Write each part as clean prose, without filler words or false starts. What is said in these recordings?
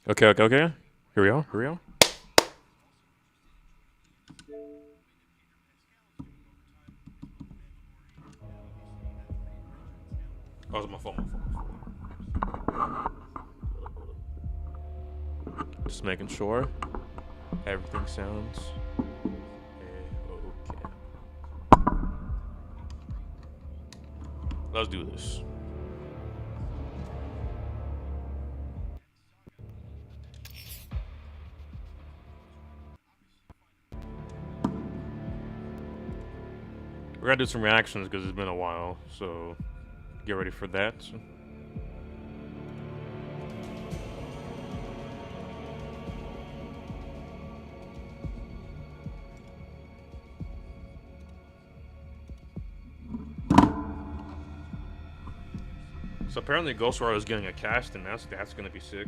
Okay, okay, okay. Here we are. Here we are. Oh, it's my phone. My phone. Just making sure everything sounds okay. Let's do this. We're gonna do some reactions because it's been a while, so get ready for that. So apparently, Ghost Rider is getting a cast, and that's gonna be sick.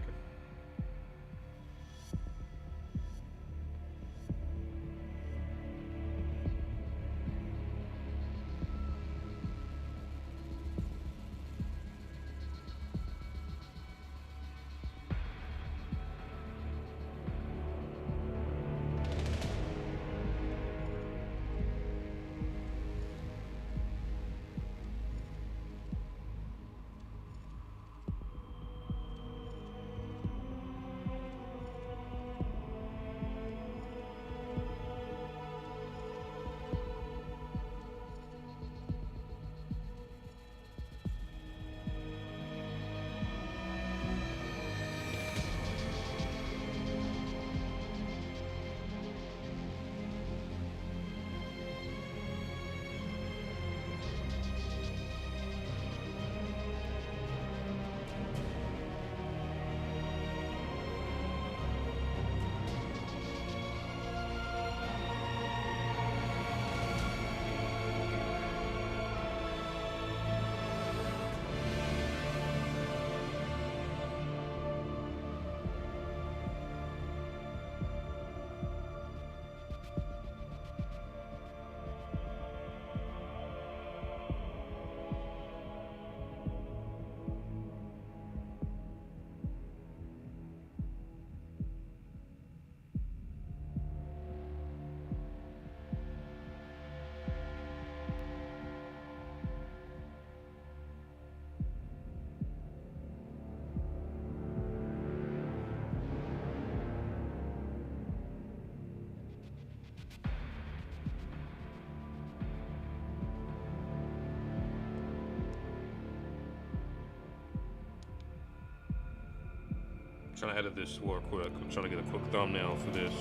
I'm trying to edit this real quick. I'm trying to get a quick thumbnail for this.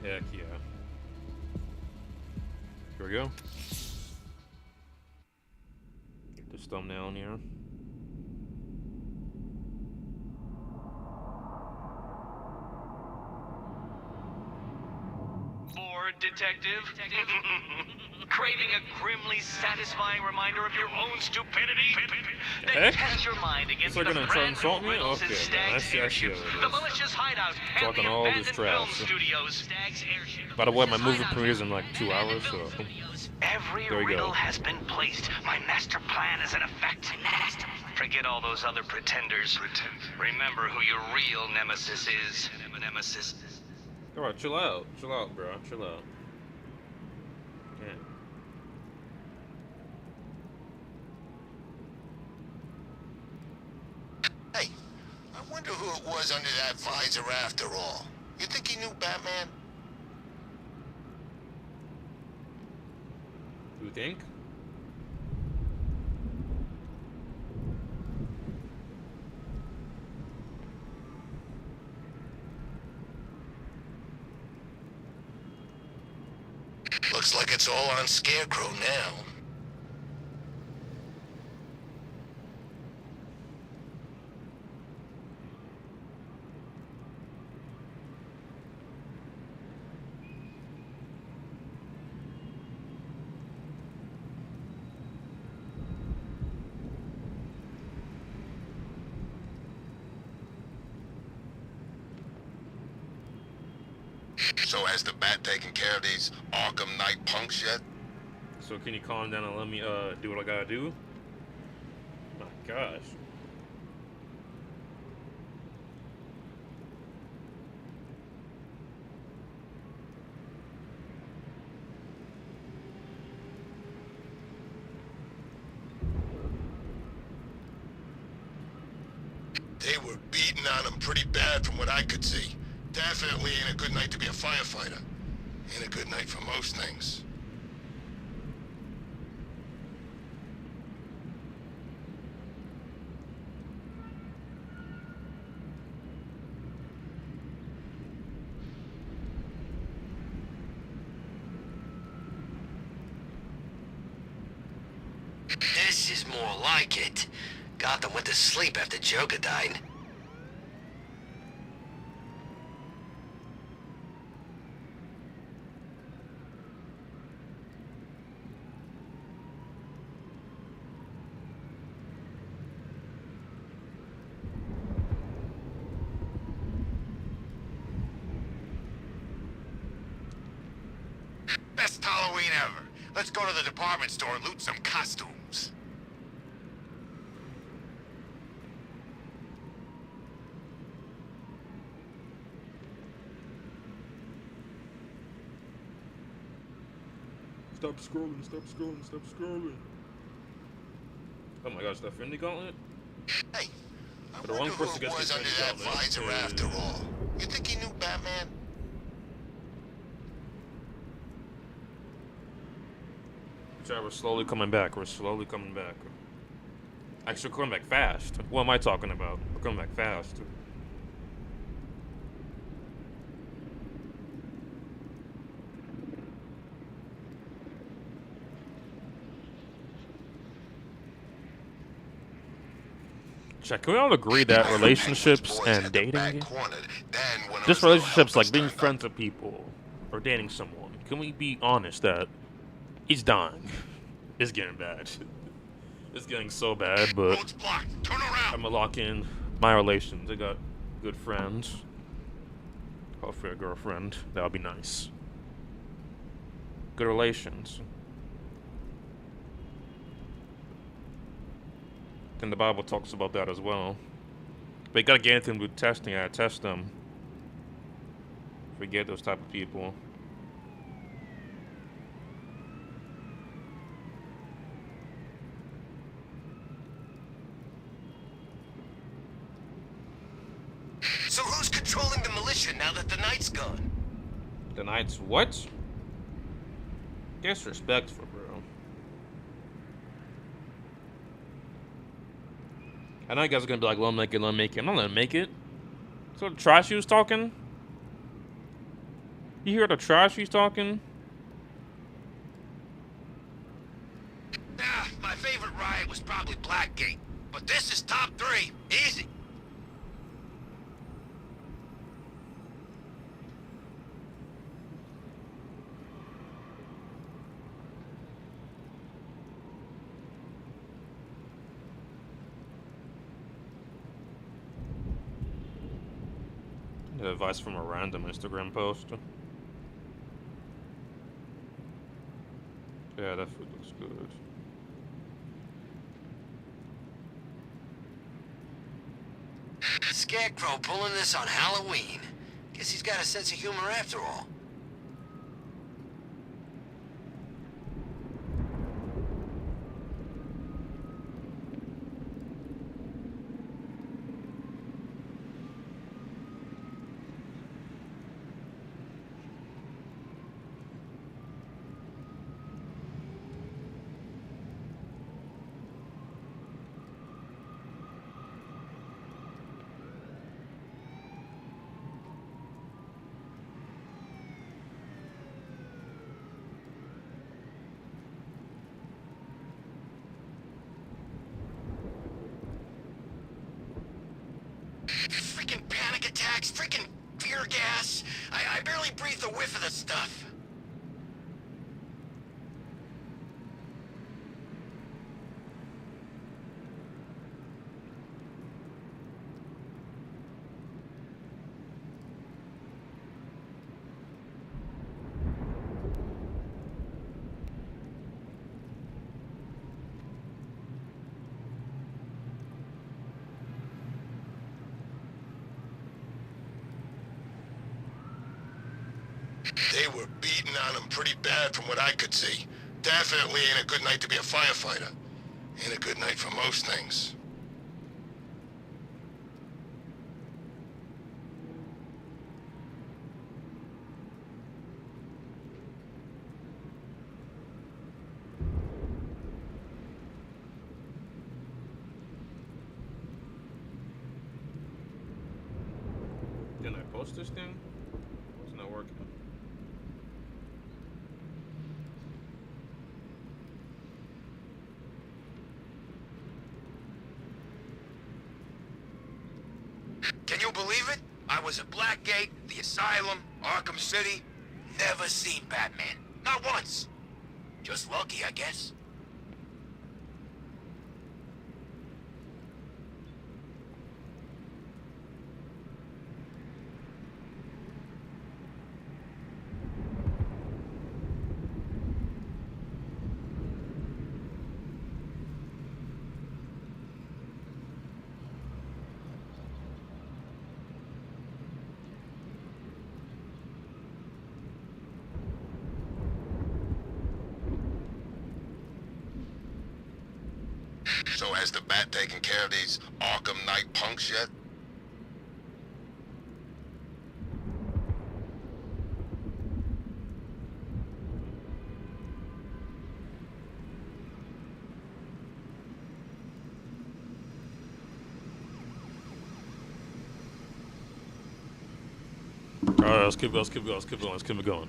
Heck yeah. Here we go. Get this thumbnail in here. Bored, detective? Craving a grimly satisfying reminder of your own stupidity? Then Heck? test your mind against They're the gonna try and brand insult new me? riddles in Okay, I Stag's see Airship, what it the is. malicious hideout, and Talking the all this abandoned film trash. studios. Stag's Airship. By the way, my movie premieres in like 2 hours, so Every there we riddle go. has been placed. My master plan is in effect. Forget all those other pretenders. Remember who your real nemesis is. Nemesis. Alright, chill out. Chill out, bro. Chill out. Yeah. Hey, I wonder who it was under that visor after all. You think he knew Batman? You think? Looks like it's all on Scarecrow now. So has the Bat taken care of these Arkham Knight punks yet? So can you calm down and let me do what I gotta do? My gosh. They were beating on him pretty bad from what I could see. Definitely ain't a good night to be a firefighter. Ain't a good night for most things. This is more like it. Gotham went to sleep after Joker died. Best Halloween ever. Let's go to the department store and loot some costumes. Stop scrolling, stop scrolling, stop scrolling. Oh my gosh, that Infinity Gauntlet? Hey, I But the wrong wonder who person it gets was the under Infinity that Gauntlet visor after all. You think he knew Batman? Sorry, we're slowly coming back. We're slowly coming back. Actually, we're coming back fast. What am I talking about? We're coming back fast. Check. Can we all agree that relationships and dating, just relationships like being friends with people or dating someone, can we be honest that it's dying? It's getting bad. It's getting so bad, but I'm gonna lock in my relations. I got good friends. Hopefully a girlfriend. That would be nice. Good relations. And the Bible talks about that as well. But you gotta get anything with testing. I test them. Forget those type of people. So who's controlling the militia now that the Knight's gone? The Knight's what? Disrespectful, bro. I know you guys are gonna be like, let him make it, let him make it. I'm not letting him make it. So the trash he was talking? You hear the trash he's talking? My favorite riot was probably Blackgate, but this is top 3. Easy. Advice from a random Instagram post. Yeah, that food looks good. Scarecrow pulling this on Halloween. Guess he's got a sense of humor after all. Freaking panic attacks, freaking fear gas. I barely breathe a whiff of this stuff. They were beating on him pretty bad from what I could see. Definitely ain't a good night to be a firefighter. Ain't a good night for most things. Didn't I post this thing? It's not working. Can you believe it? I was at Blackgate, the Asylum, Arkham City. Never seen Batman. Not once. Just lucky, I guess. So has the Bat taken care of these Arkham Knight punks yet? Alright, let's keep it going.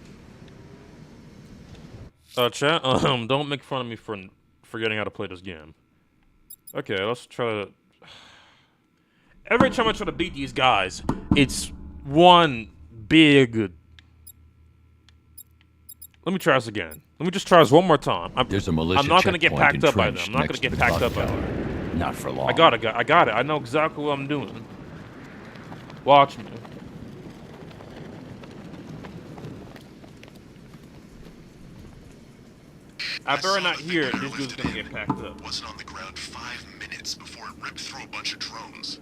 Chat, don't make fun of me for forgetting how to play this game. Okay, let's try to... Every time I try to beat these guys, it's one big... Let me try this again. Let me just try this one more time. There's a militia I'm not gonna get checkpoint packed up by them. entrenched I'm not gonna next get to the packed up clock by tower. them. Not for long. I got it. I know exactly what I'm doing. Watch me. I better not hear this dude's gonna get packed up. Wasn't on the ground 5 minutes before it ripped through a bunch of drones.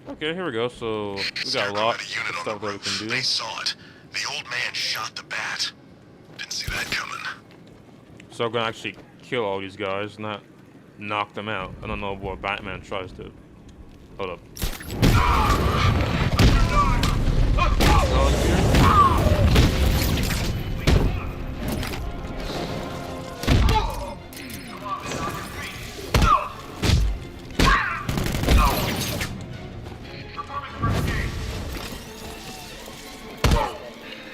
Okay, here we go. So we got a lot of stuff that we can do. They saw it. The old man shot the Bat. Didn't see that coming. So I'm gonna actually kill all these guys, not knock them out. I don't know what Batman tries to. Hold up.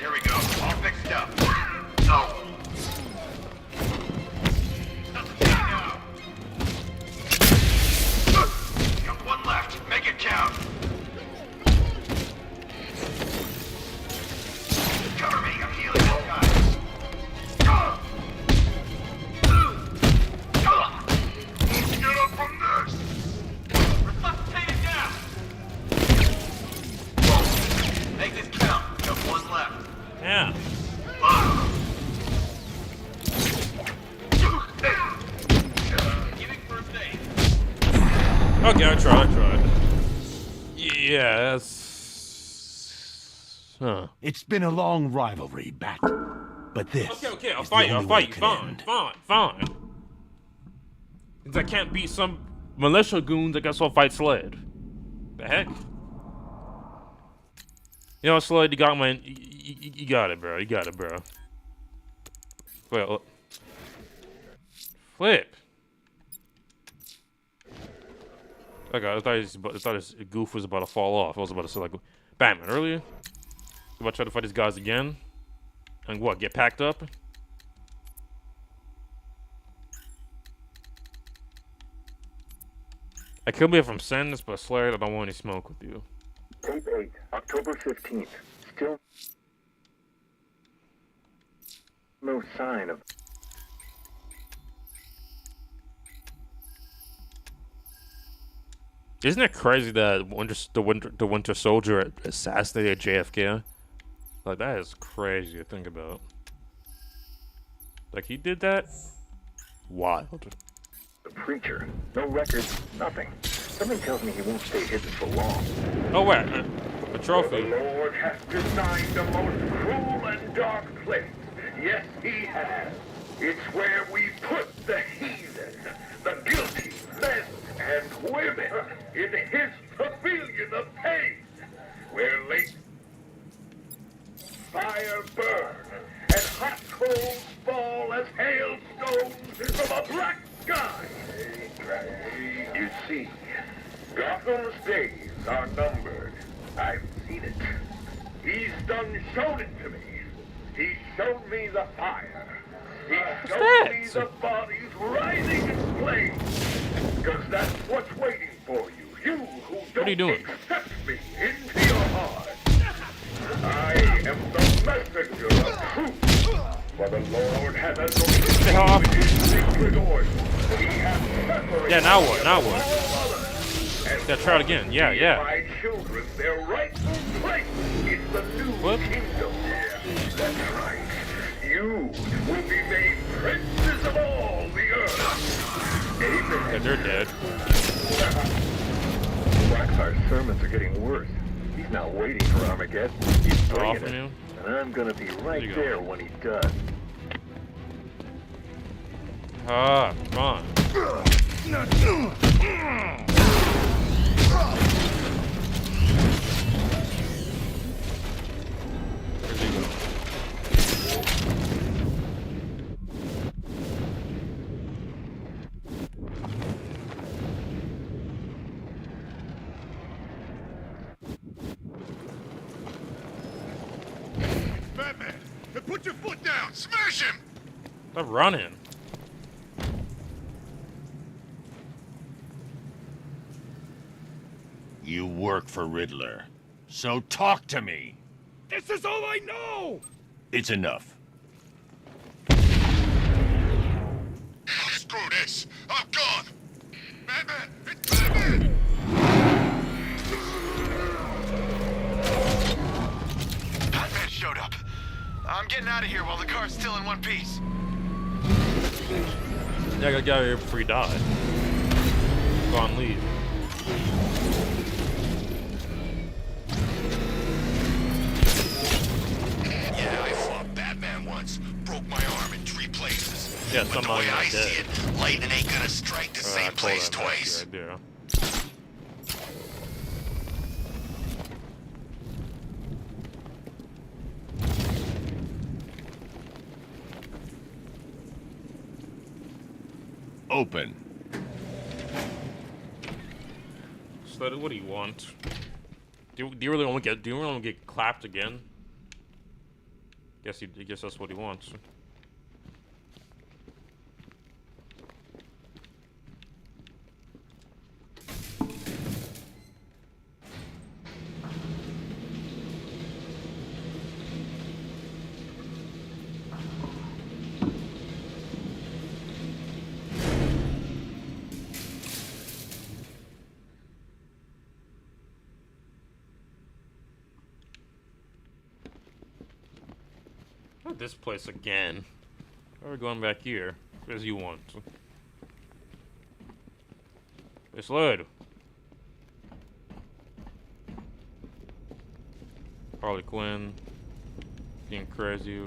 Here we go. All fixed up. Got one left. Make it count. Cover me. I'm healing those guys. Get up from this. Resuscitate it down. Make this count. Got one left. Yeah. Giving first aid. Okay, I tried. Yeah, that's... Huh. It's been a long rivalry, Bat. But this Okay, I'll is fight the you. only way it could Fine. end. Since I can't beat some militia goons, I guess I'll fight Sled. The heck? You know, Sled, you got my... You got it, bro. Wait, look. Flip. Okay, I thought his goof was about to fall off. I was about to say, like, Batman, earlier? You about to try to fight these guys again? And what, get packed up? I could be if I'm saying this, but Slayer, I don't want any smoke with you. Tape 8, October 15th. Still no sign of... Isn't it crazy that the Winter Soldier assassinated JFK? Like, that is crazy to think about. Like he did that? Wild. The preacher. No records, nothing. Something tells me he won't stay hidden for long. Oh wait, a trophy. The Lord has designed a most cruel and dark place. Yes, he has. It's where we put the heathen, the guilty men and women in his pavilion of pain, where late fire burn and hot coals fall as hailstones from a black sky. You see, Gotham's days are numbered. I've seen it. He's shown it to me. He showed me the fire. He showed me the bodies rising in flames. Because that's what's waiting for you. You who What are you don't doing? accept me into your heart. I am the messenger of truth. For the Lord has anointed the hell me up? with his sacred oil. He has separated Yeah, now what? me Now from what? all others, and Yeah, try it again. Yeah, give yeah. my children their rightful place in the new What? kingdom. That's right. You will be made princes of all the earth. Amen. Yeah, they're dead. Blackfire's sermons are getting worse. He's not waiting for Armageddon. He's Off bringing from it. you. And I'm gonna be right you go. there when he does. Ah, come on. Where's he going? Batman, put your foot down. Smash him. Stop running. You work for Riddler. So talk to me. This is all I know. It's enough. Screw this. I'm gone. Batman, it's Batman. Batman showed up. I'm getting out of here while the car's still in one piece. Yeah, I gotta get out of here before he dies. Go on, leave. Yeah, I fought Batman once. Broke my arm in 3 places. Yeah, But the somebody way I not dead. see it, lightning ain't gonna strike the same I told place him that's twice. a good idea. Open. So what do you want? Do you really want to get clapped again? Guess that's what he wants. Not this place again. Why are we going back here? As you want. It's load. Harley Quinn. Being crazy.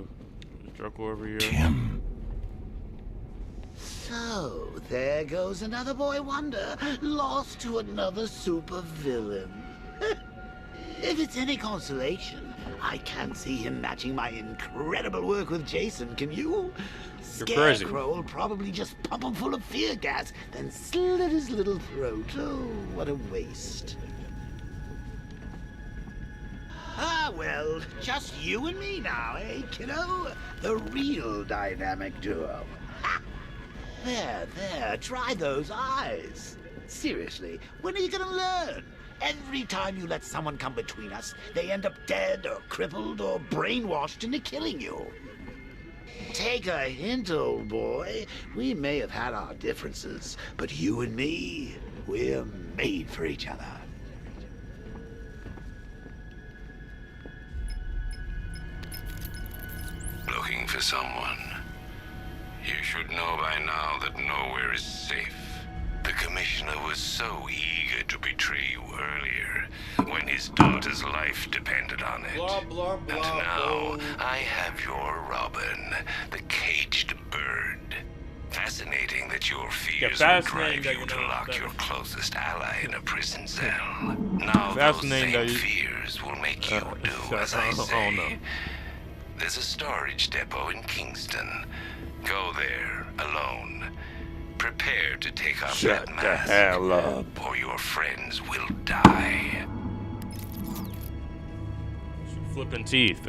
Joker over here. Kim. So, there goes another boy wonder, lost to another supervillain. If it's any consolation, I can't see him matching my incredible work with Jason, can you? You're crazy. Scarecrow will probably just pump him full of fear gas, then slit his little throat. Oh, what a waste. Ah, well, just you and me now, eh, kiddo? The real dynamic duo. Ha! There, try those eyes. Seriously, when are you gonna learn? Every time you let someone come between us, they end up dead or crippled or brainwashed into killing you. Take a hint, old boy. We may have had our differences, but you and me, we're made for each other. Looking for someone. should know by now that nowhere is safe. The Commissioner was so eager to betray you earlier, when his daughter's life depended on it. Blah, blah, blah, And now, blah. I have your Robin, the caged bird. Fascinating that your fears will fascinating drive that you you to know lock that- your closest ally in a prison cell. Now those Fascinating same that you- fears will make you do as I I don't say. know. There's a storage depot in Kingston. Go there, alone. Prepare to take off Shut that the mask, hell up. or your friends will die. Flipping teeth.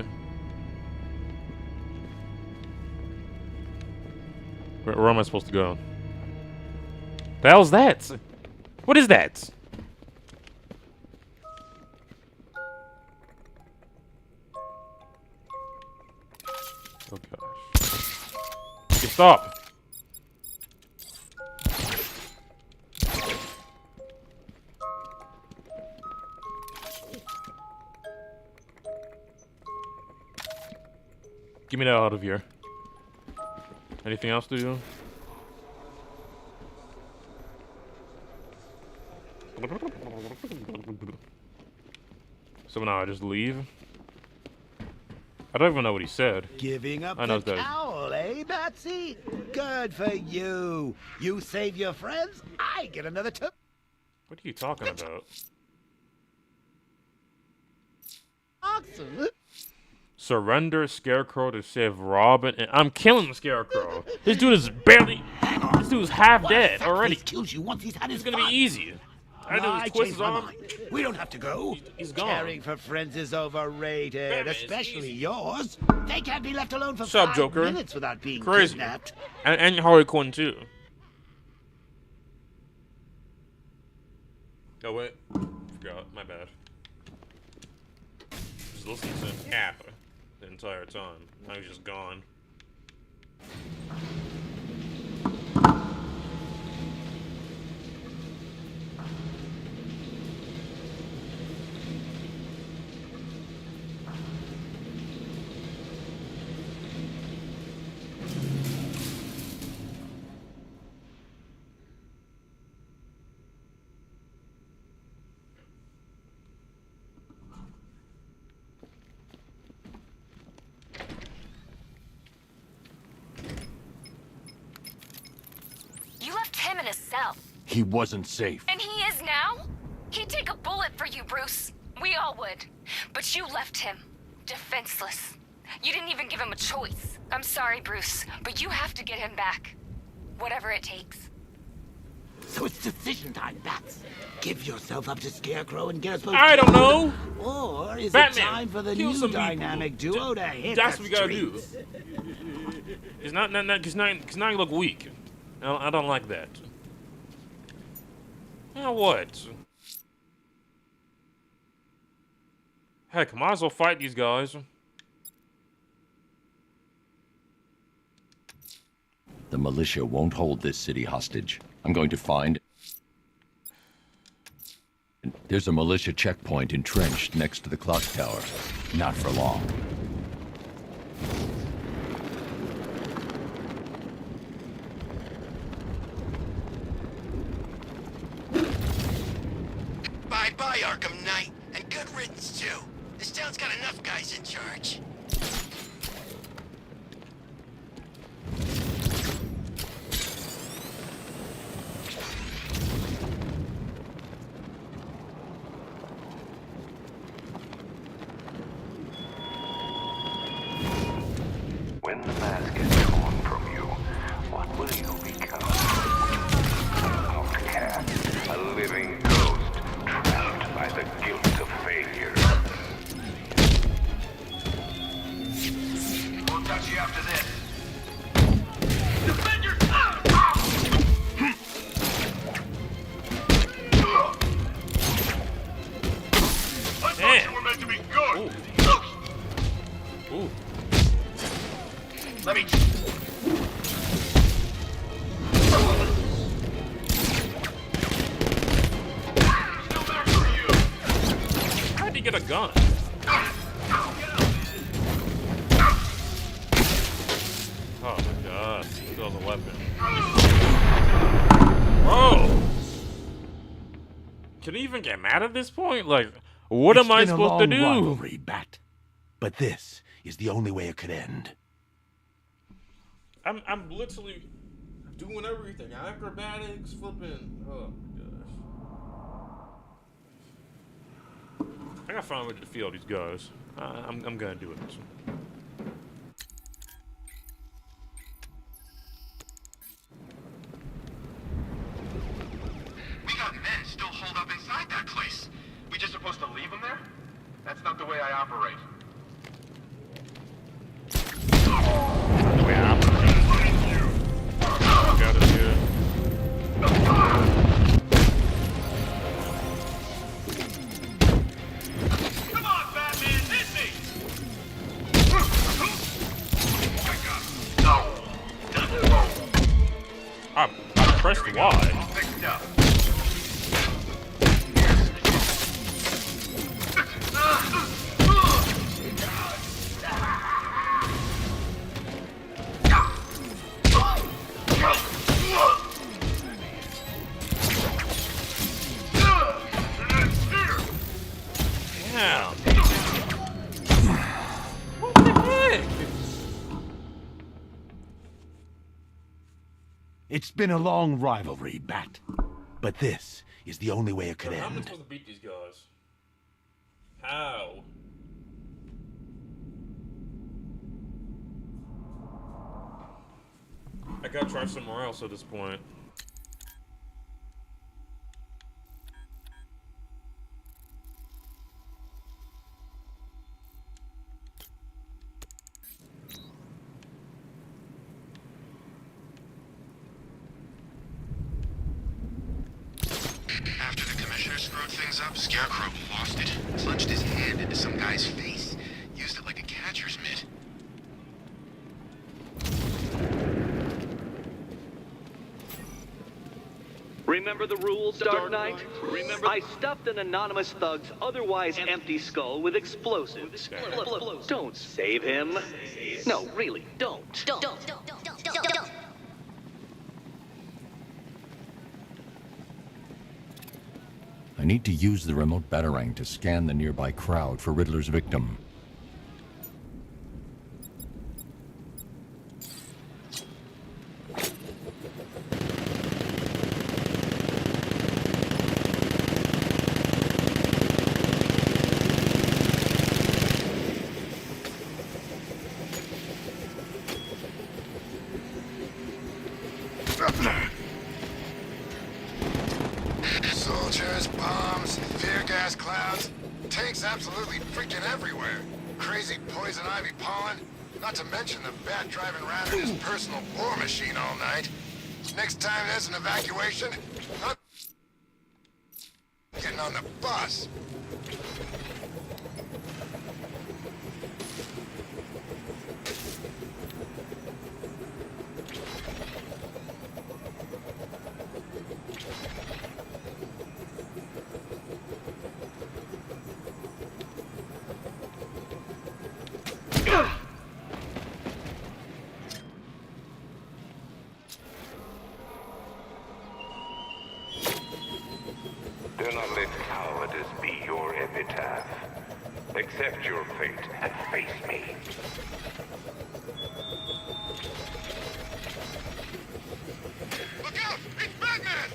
Where am I supposed to go? The hell's that? What is that? Oh gosh. Okay, stop. Get me that out of here. Anything else to do? So now I just leave? I don't even know what he said. Giving up I know the that. towel, eh, Batsy? Good for you. You save your friends, I get another tip. What are you talking about? Awesome. Surrender Scarecrow to save Robin, and I'm killing the Scarecrow. This dude is barely. This dude's half dead already. Kills you once he's had his It's gonna fun. be easy. I do I is twist changed his my arm. mind. We don't have to go. He's gone. Caring for friends is overrated, Batman, it's especially easy. yours. They can't be left alone for Sup, 5 Joker? minutes without being Crazy. kidnapped. And Harley Quinn too. Oh wait, forgot. My bad. Just listening to him yap the entire time. Now he's just gone. You left him in a cell. He wasn't safe. And he is now? He'd take a bullet for you, Bruce. We all would. But you left him defenseless. You didn't even give him a choice. I'm sorry, Bruce, but you have to get him back. Whatever it takes. So it's decision time, Bats. Give yourself up to Scarecrow and get us both. I don't know. Or is Batman, it time for the kill new some people. dynamic duo to hit That's the what we gotta do. streets? It's not because now you look weak. I don't like that. Now what? Heck, might as well fight these guys. The militia won't hold this city hostage. I'm going to find... There's a militia checkpoint entrenched next to the clock tower. Not for long. Bye-bye, Arkham Knight. And good riddance, too. This town's got enough guys in charge. When the mask is torn from you, what will you become? An outcast, a living ghost, trapped by the guilt of failure. Won't touch you after this. Defend your... I thought Damn. you were meant to be good. Ooh. Let me... Still there for you. How'd he get a gun? Oh my god. Still the weapon. Bro! Can he even get mad at this point? Like, what am I supposed to do? It's been a long rivalry, Bat. But this is the only way it could end. I'm literally doing everything. Acrobatics, flipping. Oh my gosh. I gotta find a way to defeat all these guys. I'm gonna do it. We got men still holed up inside that place. We just supposed to leave them there? That's not the way I operate. Got it here. Come on, Batman, hit me! I pressed Y. All fixed up. Yeah. What the heck? It's been a long rivalry, Bat. But this is the only way it could How am I end. supposed to beat these guys? How? I gotta try somewhere else at this point. After the commissioner screwed things up, Scarecrow lost it. Plunged his hand into some guy's face. Used it like a catcher's mitt. Remember the rules, Dark Knight? Remember, I stuffed an anonymous thug's otherwise empty skull with explosives. Don't save him. No, really, don't. Don't. I need to use the remote batarang to scan the nearby crowd for Riddler's victim. Soldiers, bombs, tear gas clouds, tanks absolutely freaking everywhere. Crazy poison ivy pollen, not to mention the bat driving around in his personal war machine all night. Next time there's an evacuation, I'm getting on the bus. Do not let cowardice be your epitaph. Accept your fate and face me. Look out! It's Batman!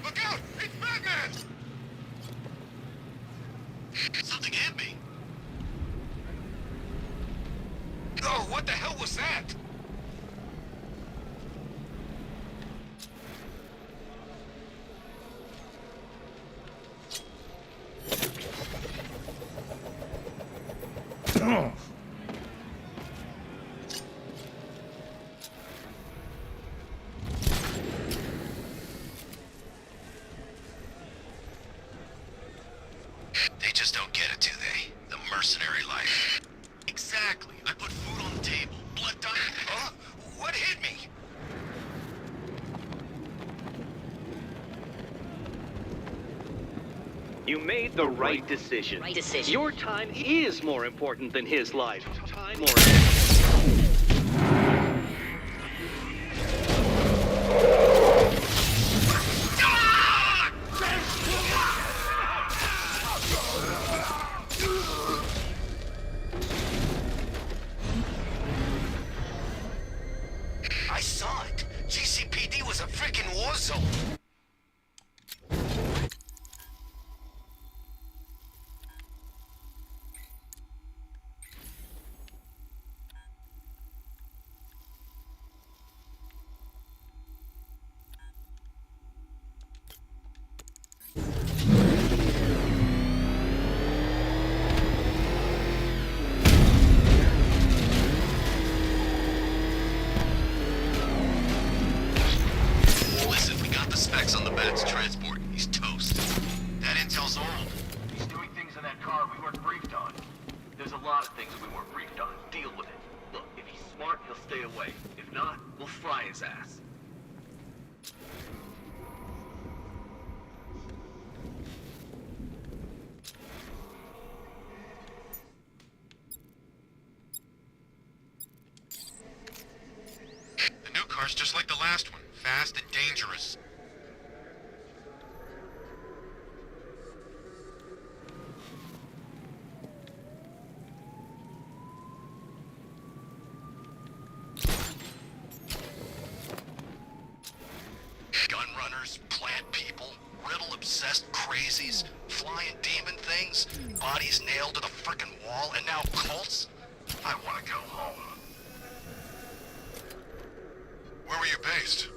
Look out! It's Batman! Something hit me. Oh, what the hell was that? They just don't get it, do they? The mercenary life. Exactly. I put food on the table, blood diet. You made the right decision. Your time is more important than his life. Time more. I saw it. GCPD was a freaking war zone. Listen, we got the specs on the Bat's transport. He's toast. That intel's old. He's doing things in that car we weren't briefed on. There's a lot of things we weren't briefed on. Deal with it. Look, if he's smart, he'll stay away. If not, we'll fry his ass. The new car's just like the last one. Fast and dangerous. Gun runners, plant people, riddle-obsessed crazies, flying demon things, bodies nailed to the frickin' wall, and now cults? I wanna go home. Where were you based?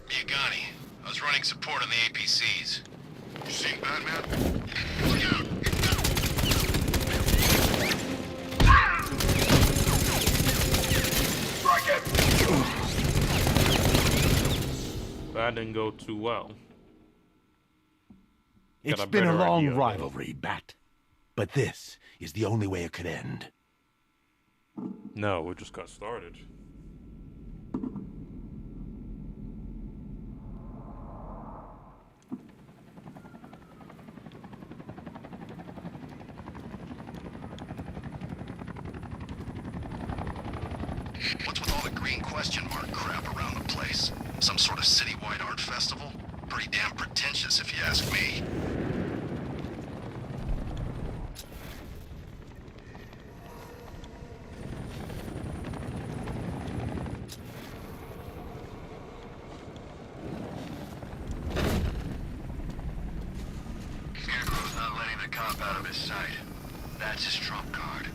Miyagani. I was running support on the APCs. You seen Batman? Look out! Strike it! That didn't go too well. It's Got a been a better long idea, though. rivalry, Bat. But this is the only way it could end. No, we just got started. What's with all the green question mark crap around the place? Some sort of citywide art festival? Pretty damn pretentious if you ask me. Scarecrow's not letting the cop out of his sight. That's his trump card.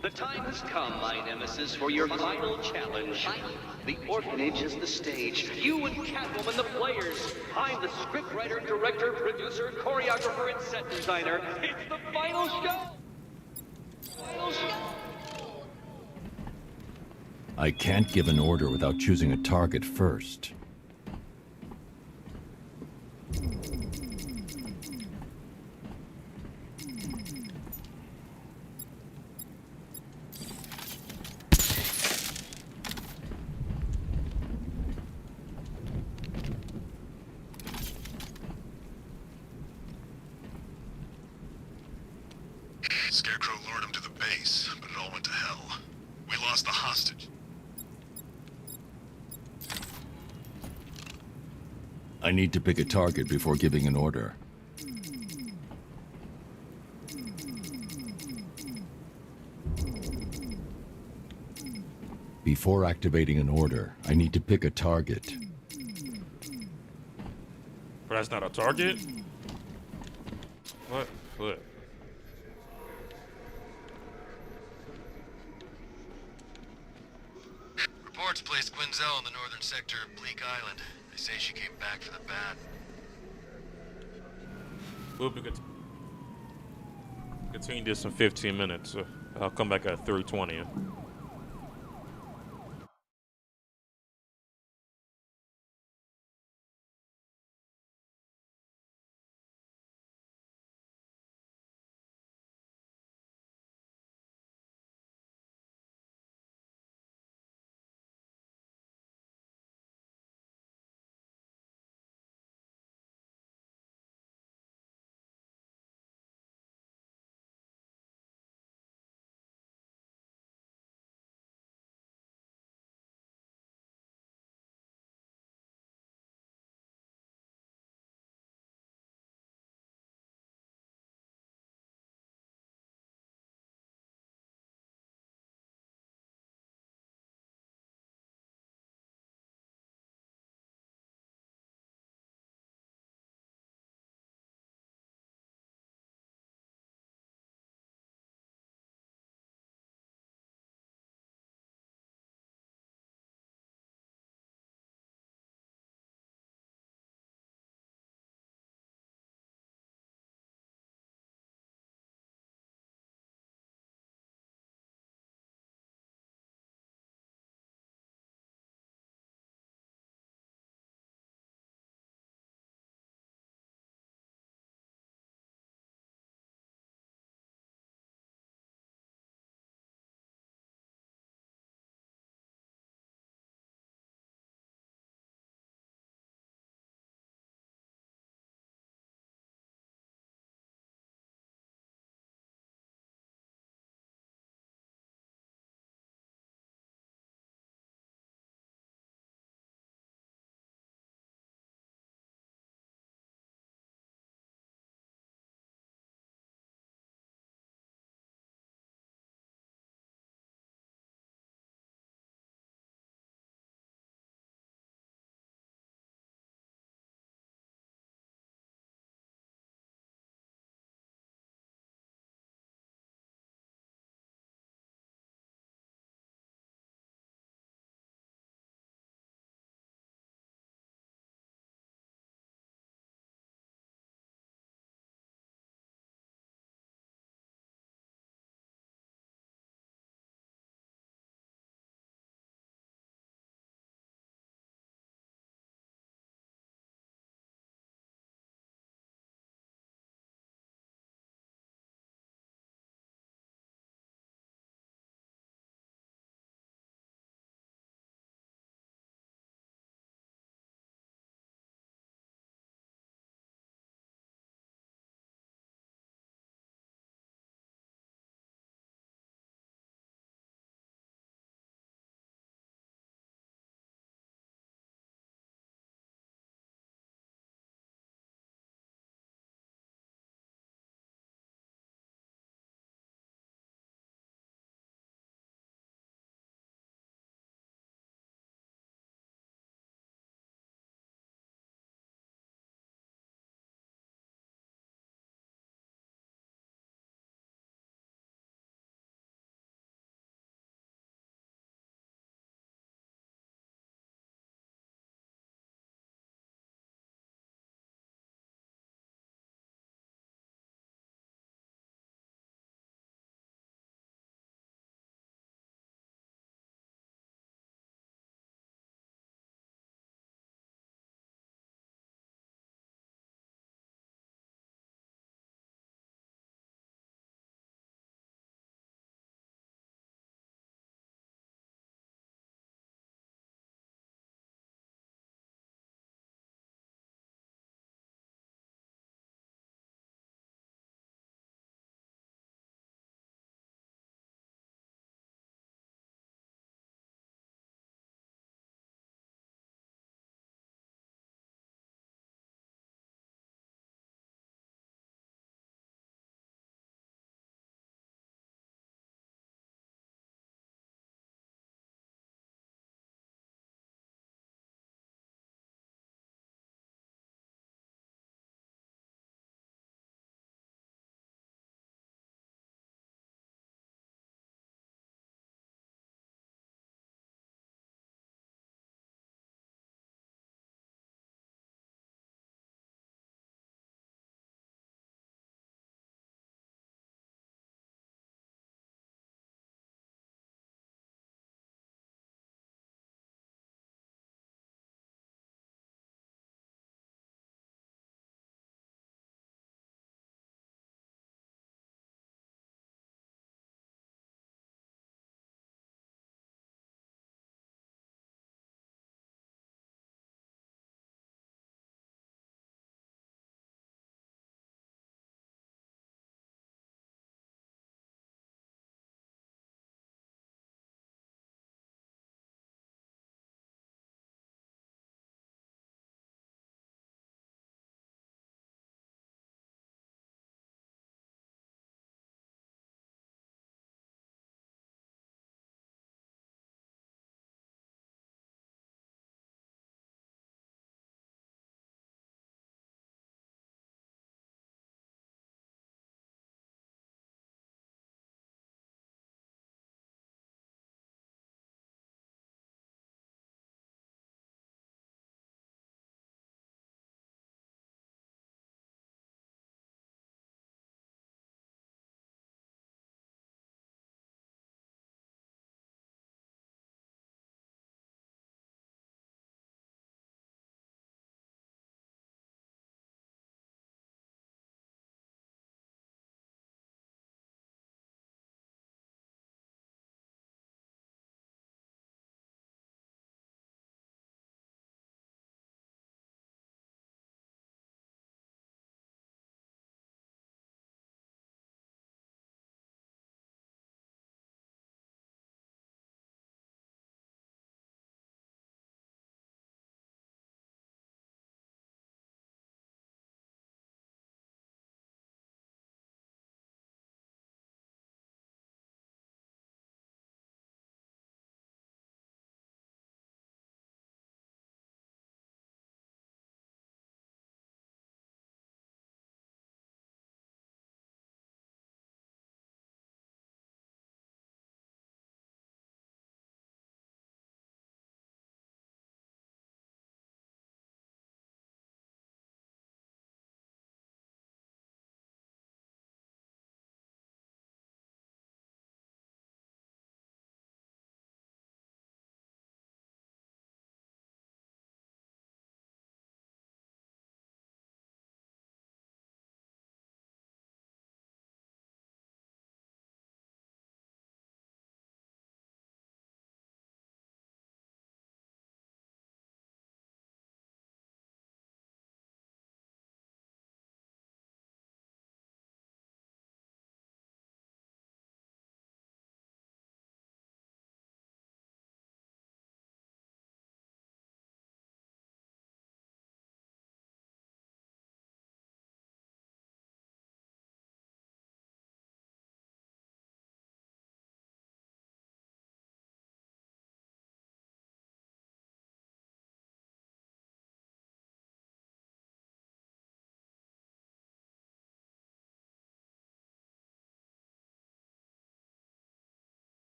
The time has come, my nemesis, for your final challenge. The orphanage is the stage. You and Catwoman the players. I'm the scriptwriter, director, producer, choreographer, and set designer. It's the final show! Final show! I can't give an order without choosing a target first. Scarecrow lured him to the base, but it all went to hell. We lost the hostage. I need to pick a target before giving an order. Before activating an order, I need to pick a target. But that's not a target? What? What? Reports placed Quinzel in the northern sector of Bleak Island. They say she came back for the bat. We'll be continue this in 15 minutes. I'll come back at 3:20.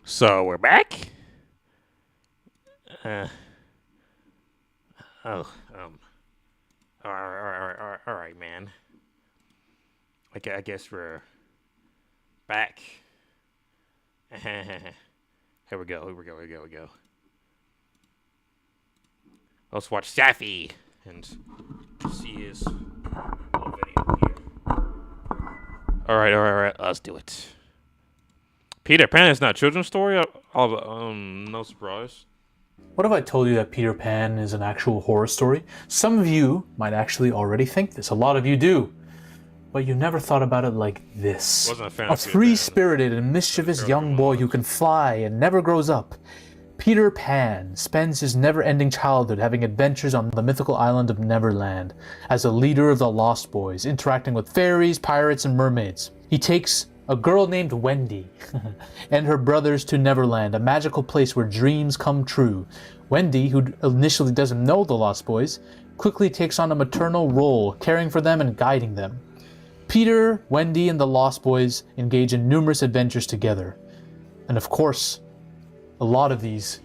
So we're back. Oh, all right, man. I guess we're back. Here we go. Let's watch Safi and see his little video here. All right. Let's do it. Peter Pan is not a children's story. No surprise. What if I told you that Peter Pan is an actual horror story? Some of you might actually already think this. A lot of you do. But you never thought about it like this. Wasn't a fan A of Peter Pan. free-spirited and mischievous young boy who can fly and never grows up. Peter Pan spends his never-ending childhood having adventures on the mythical island of Neverland as a leader of the Lost Boys, interacting with fairies, pirates, and mermaids. He takes a girl named Wendy and her brothers to Neverland, a magical place where dreams come true. Wendy, who initially doesn't know the Lost Boys, quickly takes on a maternal role, caring for them and guiding them. Peter, Wendy, and the Lost Boys engage in numerous adventures together. And of course, a lot of these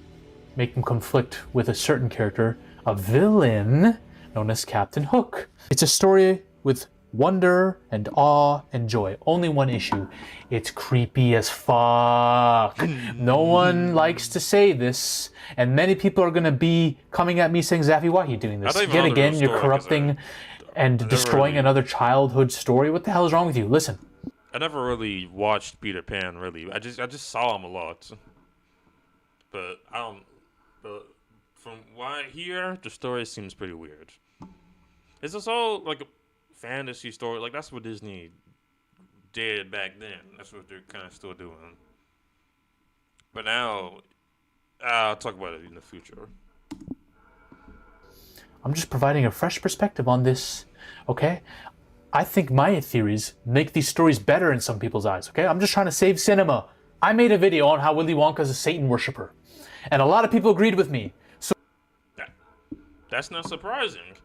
make them conflict with a certain character, a villain known as Captain Hook. It's a story with wonder and awe and joy. Only one issue. It's creepy as fuck. No one likes to say this, and many people are going to be coming at me saying, Zaffy, why are you doing this? Yet again, you're corrupting and destroying another childhood story. What the hell is wrong with you? Listen. I never really watched Peter Pan, really. I just saw him a lot. But from what I hear, the story seems pretty weird. Is this all like a fantasy story? Like, that's what Disney did back then. That's what they're kind of still doing. But now, I'll talk about it in the future. I'm just providing a fresh perspective on this, okay? I think my theories make these stories better in some people's eyes, okay? I'm just trying to save cinema. I made a video on how Willy Wonka's a Satan worshiper, and a lot of people agreed with me. So that's not surprising.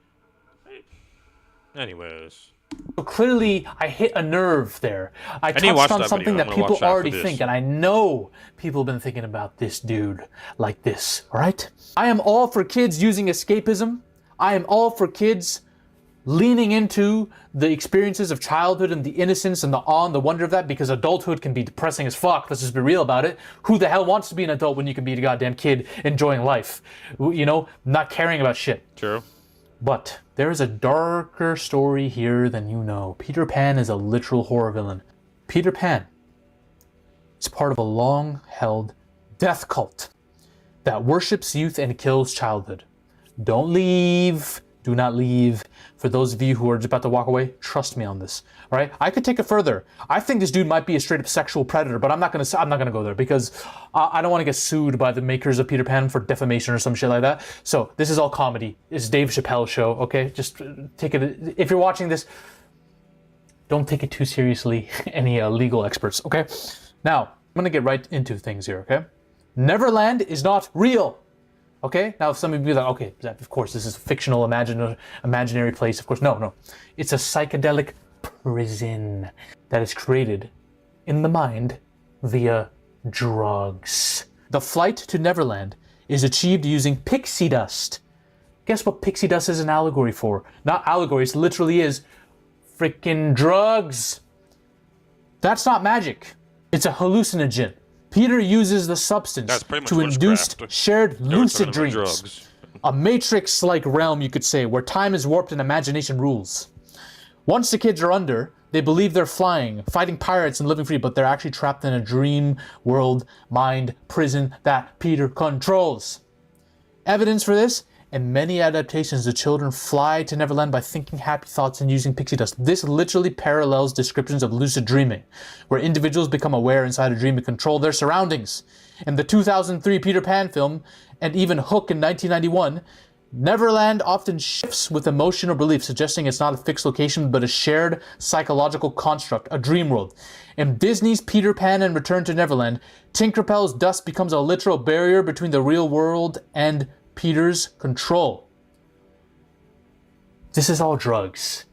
Anyways. So clearly, I hit a nerve there. I touched on something that people already think, and I know people have been thinking about this dude like this, all right? I am all for kids using escapism. I am all for kids leaning into the experiences of childhood and the innocence and the awe and the wonder of that, because adulthood can be depressing as fuck. Let's just be real about it. Who the hell wants to be an adult when you can be a goddamn kid enjoying life? You know, not caring about shit. True. But there is a darker story here than you know. Peter Pan is a literal horror villain. Peter Pan is part of a long-held death cult that worships youth and kills childhood. Don't leave. Do not leave. For those of you who are just about to walk away, trust me on this. All right? I could take it further. I think this dude might be a straight-up sexual predator, but I'm not gonna go there because I don't want to get sued by the makers of Peter Pan for defamation or some shit like that. So this is all comedy. It's Dave Chappelle's show. Okay? Just take it. If you're watching this, don't take it too seriously. Any legal experts. Okay? Now I'm gonna get right into things here. Okay? Neverland is not real. Okay, now some of you are like, okay, of course, this is a fictional, imaginary place. Of course, no. It's a psychedelic prison that is created in the mind via drugs. The flight to Neverland is achieved using pixie dust. Guess what pixie dust is an allegory for? Not allegory, it literally is freaking drugs. That's not magic. It's a hallucinogen. Peter uses the substance to induce shared lucid dreams. A matrix-like realm, you could say, where time is warped and imagination rules. Once the kids are under, they believe they're flying, fighting pirates and living free, but they're actually trapped in a dream world, mind, prison that Peter controls. Evidence for this? In many adaptations, the children fly to Neverland by thinking happy thoughts and using pixie dust. This literally parallels descriptions of lucid dreaming, where individuals become aware inside a dream and control their surroundings. In the 2003 Peter Pan film, and even Hook in 1991, Neverland often shifts with emotion or belief, suggesting it's not a fixed location, but a shared psychological construct, a dream world. In Disney's Peter Pan and Return to Neverland, Tinkerbell's dust becomes a literal barrier between the real world and Peter's control. This is all drugs.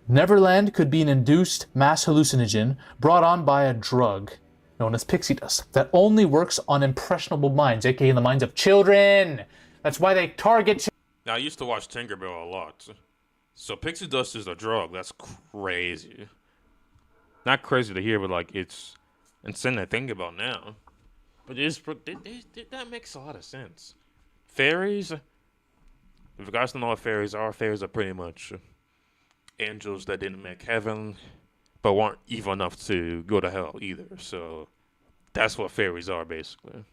Neverland could be an induced mass hallucinogen brought on by a drug known as pixie dust, that only works on impressionable minds, aka the minds of children. That's why they target. Now, I used to watch Tinkerbell a lot. So pixie dust is a drug. That's crazy. Not crazy to hear, but like it's insane to think about now. But that makes a lot of sense. Fairies. If you guys don't know what fairies are pretty much angels that didn't make heaven, but weren't evil enough to go to hell either. So that's what fairies are, basically.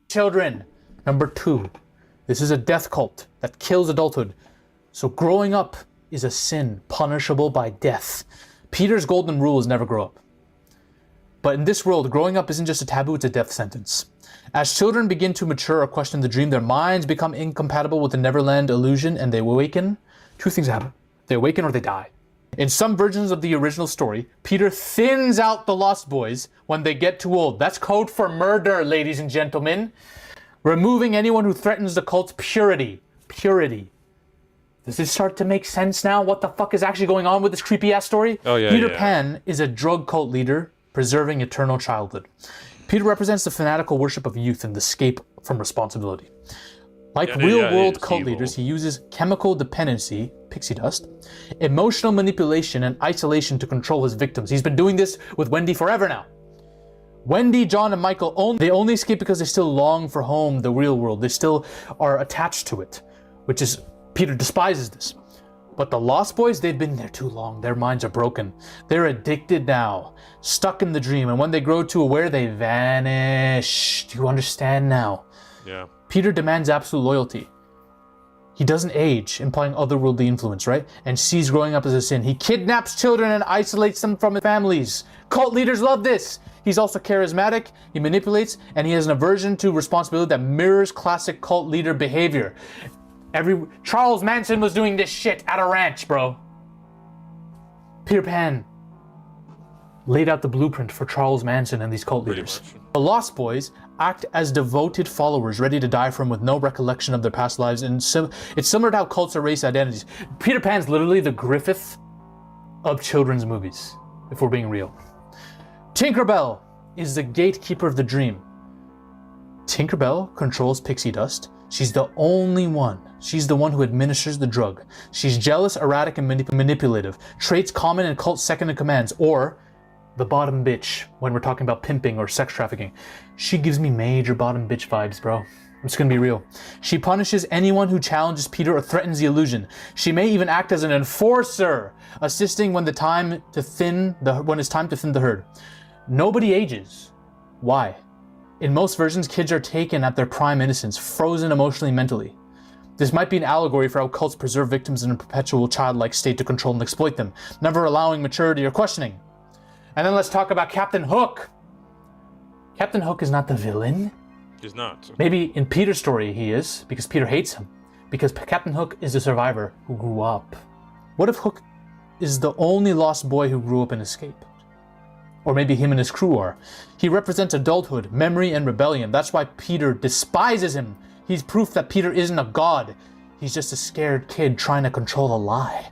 Children. Number 2. This is a death cult that kills adulthood. So growing up is a sin, punishable by death. Peter's golden rule is never grow up. But in this world, growing up isn't just a taboo, it's a death sentence. As children begin to mature or question the dream, their minds become incompatible with the Neverland illusion and they awaken. 2 things happen. They awaken or they die. In some versions of the original story, Peter thins out the Lost Boys when they get too old. That's code for murder, ladies and gentlemen. Removing anyone who threatens the cult's purity. Purity. Does this start to make sense now? What the fuck is actually going on with this creepy-ass story? Oh, yeah, Peter Pan is a drug cult leader preserving eternal childhood. Peter represents the fanatical worship of youth and the escape from responsibility. Like real-world cult leaders, he uses chemical dependency, pixie dust, emotional manipulation, and isolation to control his victims. He's been doing this with Wendy forever now. Wendy, John, and Michael, only escape because they still long for home, the real world. They still are attached to it, which is, Peter despises this. But the Lost Boys, they've been there too long. Their minds are broken. They're addicted now, stuck in the dream. And when they grow too aware, they vanish. Do you understand now? Yeah. Peter demands absolute loyalty. He doesn't age, implying otherworldly influence, right? And sees growing up as a sin. He kidnaps children and isolates them from their families. Cult leaders love this. He's also charismatic, he manipulates, and he has an aversion to responsibility that mirrors classic cult leader behavior. Charles Manson was doing this shit at a ranch, bro. Peter Pan laid out the blueprint for Charles Manson and these cult leaders. The Lost Boys act as devoted followers, ready to die for him with no recollection of their past lives. And it's similar to how cults erase identities. Peter Pan's literally the Griffith of children's movies, if we're being real. Tinkerbell is the gatekeeper of the dream. Tinkerbell controls pixie dust. She's the only one. She's the one who administers the drug. She's jealous, erratic, and manipulative. Traits common in cult second in commands, or the bottom bitch when we're talking about pimping or sex trafficking. She gives me major bottom bitch vibes, bro. I'm just gonna be real. She punishes anyone who challenges Peter or threatens the illusion. She may even act as an enforcer, assisting when it's time to thin the herd. Nobody ages. Why? In most versions, kids are taken at their prime innocence, frozen emotionally and mentally. This might be an allegory for how cults preserve victims in a perpetual childlike state to control and exploit them, never allowing maturity or questioning. And then let's talk about Captain Hook. Captain Hook is not the villain. He's not. Maybe in Peter's story he is, because Peter hates him. Because Captain Hook is a survivor who grew up. What if Hook is the only lost boy who grew up and escaped? Or maybe him and his crew are. He represents adulthood, memory, and rebellion. That's why Peter despises him. He's proof that Peter isn't a god. He's just a scared kid trying to control a lie.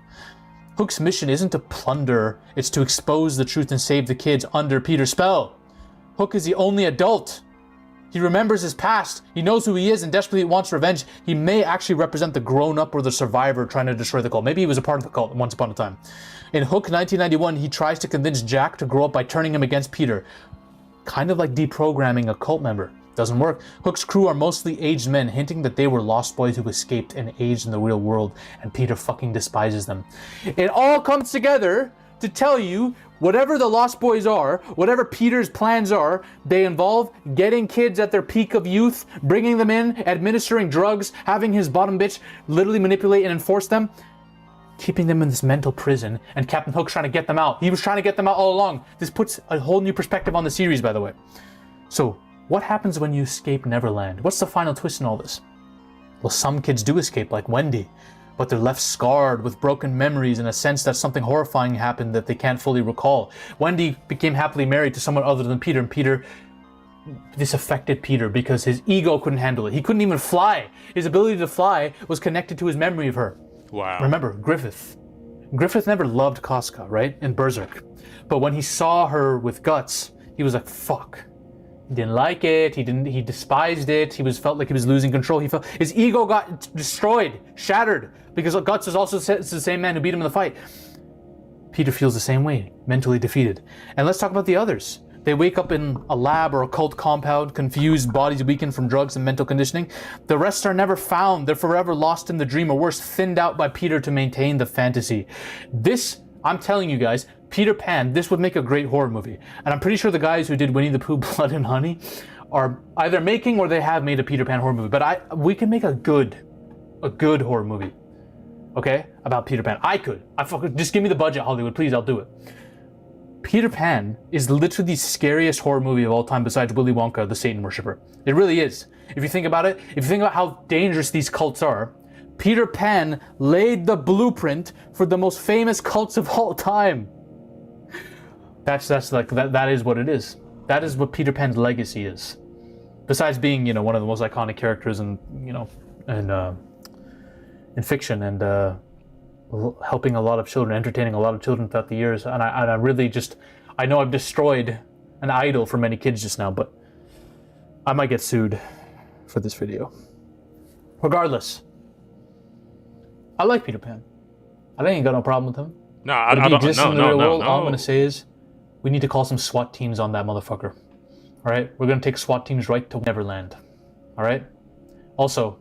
Hook's mission isn't to plunder, it's to expose the truth and save the kids under Peter's spell. Hook is the only adult. He remembers his past. He knows who he is and desperately wants revenge. He may actually represent the grown-up or the survivor trying to destroy the cult. Maybe he was a part of the cult once upon a time. In Hook 1991, he tries to convince Jack to grow up by turning him against Peter. Kind of like deprogramming a cult member. Doesn't work. Hook's crew are mostly aged men, hinting that they were lost boys who escaped and aged in the real world, and Peter fucking despises them. It all comes together to tell you whatever the Lost Boys are, whatever Peter's plans are, they involve getting kids at their peak of youth, bringing them in, administering drugs, having his bottom bitch literally manipulate and enforce them, keeping them in this mental prison, and Captain Hook's trying to get them out. He was trying to get them out all along. This puts a whole new perspective on the series, by the way. So, what happens when you escape Neverland? What's the final twist in all this? Well, some kids do escape, like Wendy, but they're left scarred with broken memories and a sense that something horrifying happened that they can't fully recall. Wendy became happily married to someone other than Peter, and this affected Peter because his ego couldn't handle it. He couldn't even fly. His ability to fly was connected to his memory of her. Wow. Remember, Griffith. Griffith never loved Casca, right? In Berserk. But when he saw her with Guts, he was like, fuck. He didn't like it. He despised it. Felt like he was losing control. He felt his ego got destroyed, shattered, because Guts was also the same man who beat him in the fight. Peter feels the same way, mentally defeated. And let's talk about the others. They wake up in a lab or a cult compound, confused, bodies weakened from drugs and mental conditioning. The rest are never found. They're forever lost in the dream, or worse, thinned out by Peter to maintain the fantasy. This, I'm telling you guys, Peter Pan, this would make a great horror movie. And I'm pretty sure the guys who did Winnie the Pooh, Blood and Honey are either making or they have made a Peter Pan horror movie. But we can make a good horror movie, okay, about Peter Pan. Just give me the budget, Hollywood, please, I'll do it. Peter Pan is literally the scariest horror movie of all time besides Willy Wonka, the Satan Worshipper. It really is. If you think about it, if you think about how dangerous these cults are, Peter Pan laid the blueprint for the most famous cults of all time. That's like, that is what it is. That is what Peter Pan's legacy is. Besides being, one of the most iconic characters in fiction and, helping a lot of children, entertaining a lot of children throughout the years, and I really I know I've destroyed an idol for many kids just now, but I might get sued for this video. Regardless, I like Peter Pan. I ain't got no problem with him. No, I don't. All I'm gonna say is, we need to call some SWAT teams on that motherfucker. All right, we're gonna take SWAT teams right to Neverland. All right. Also,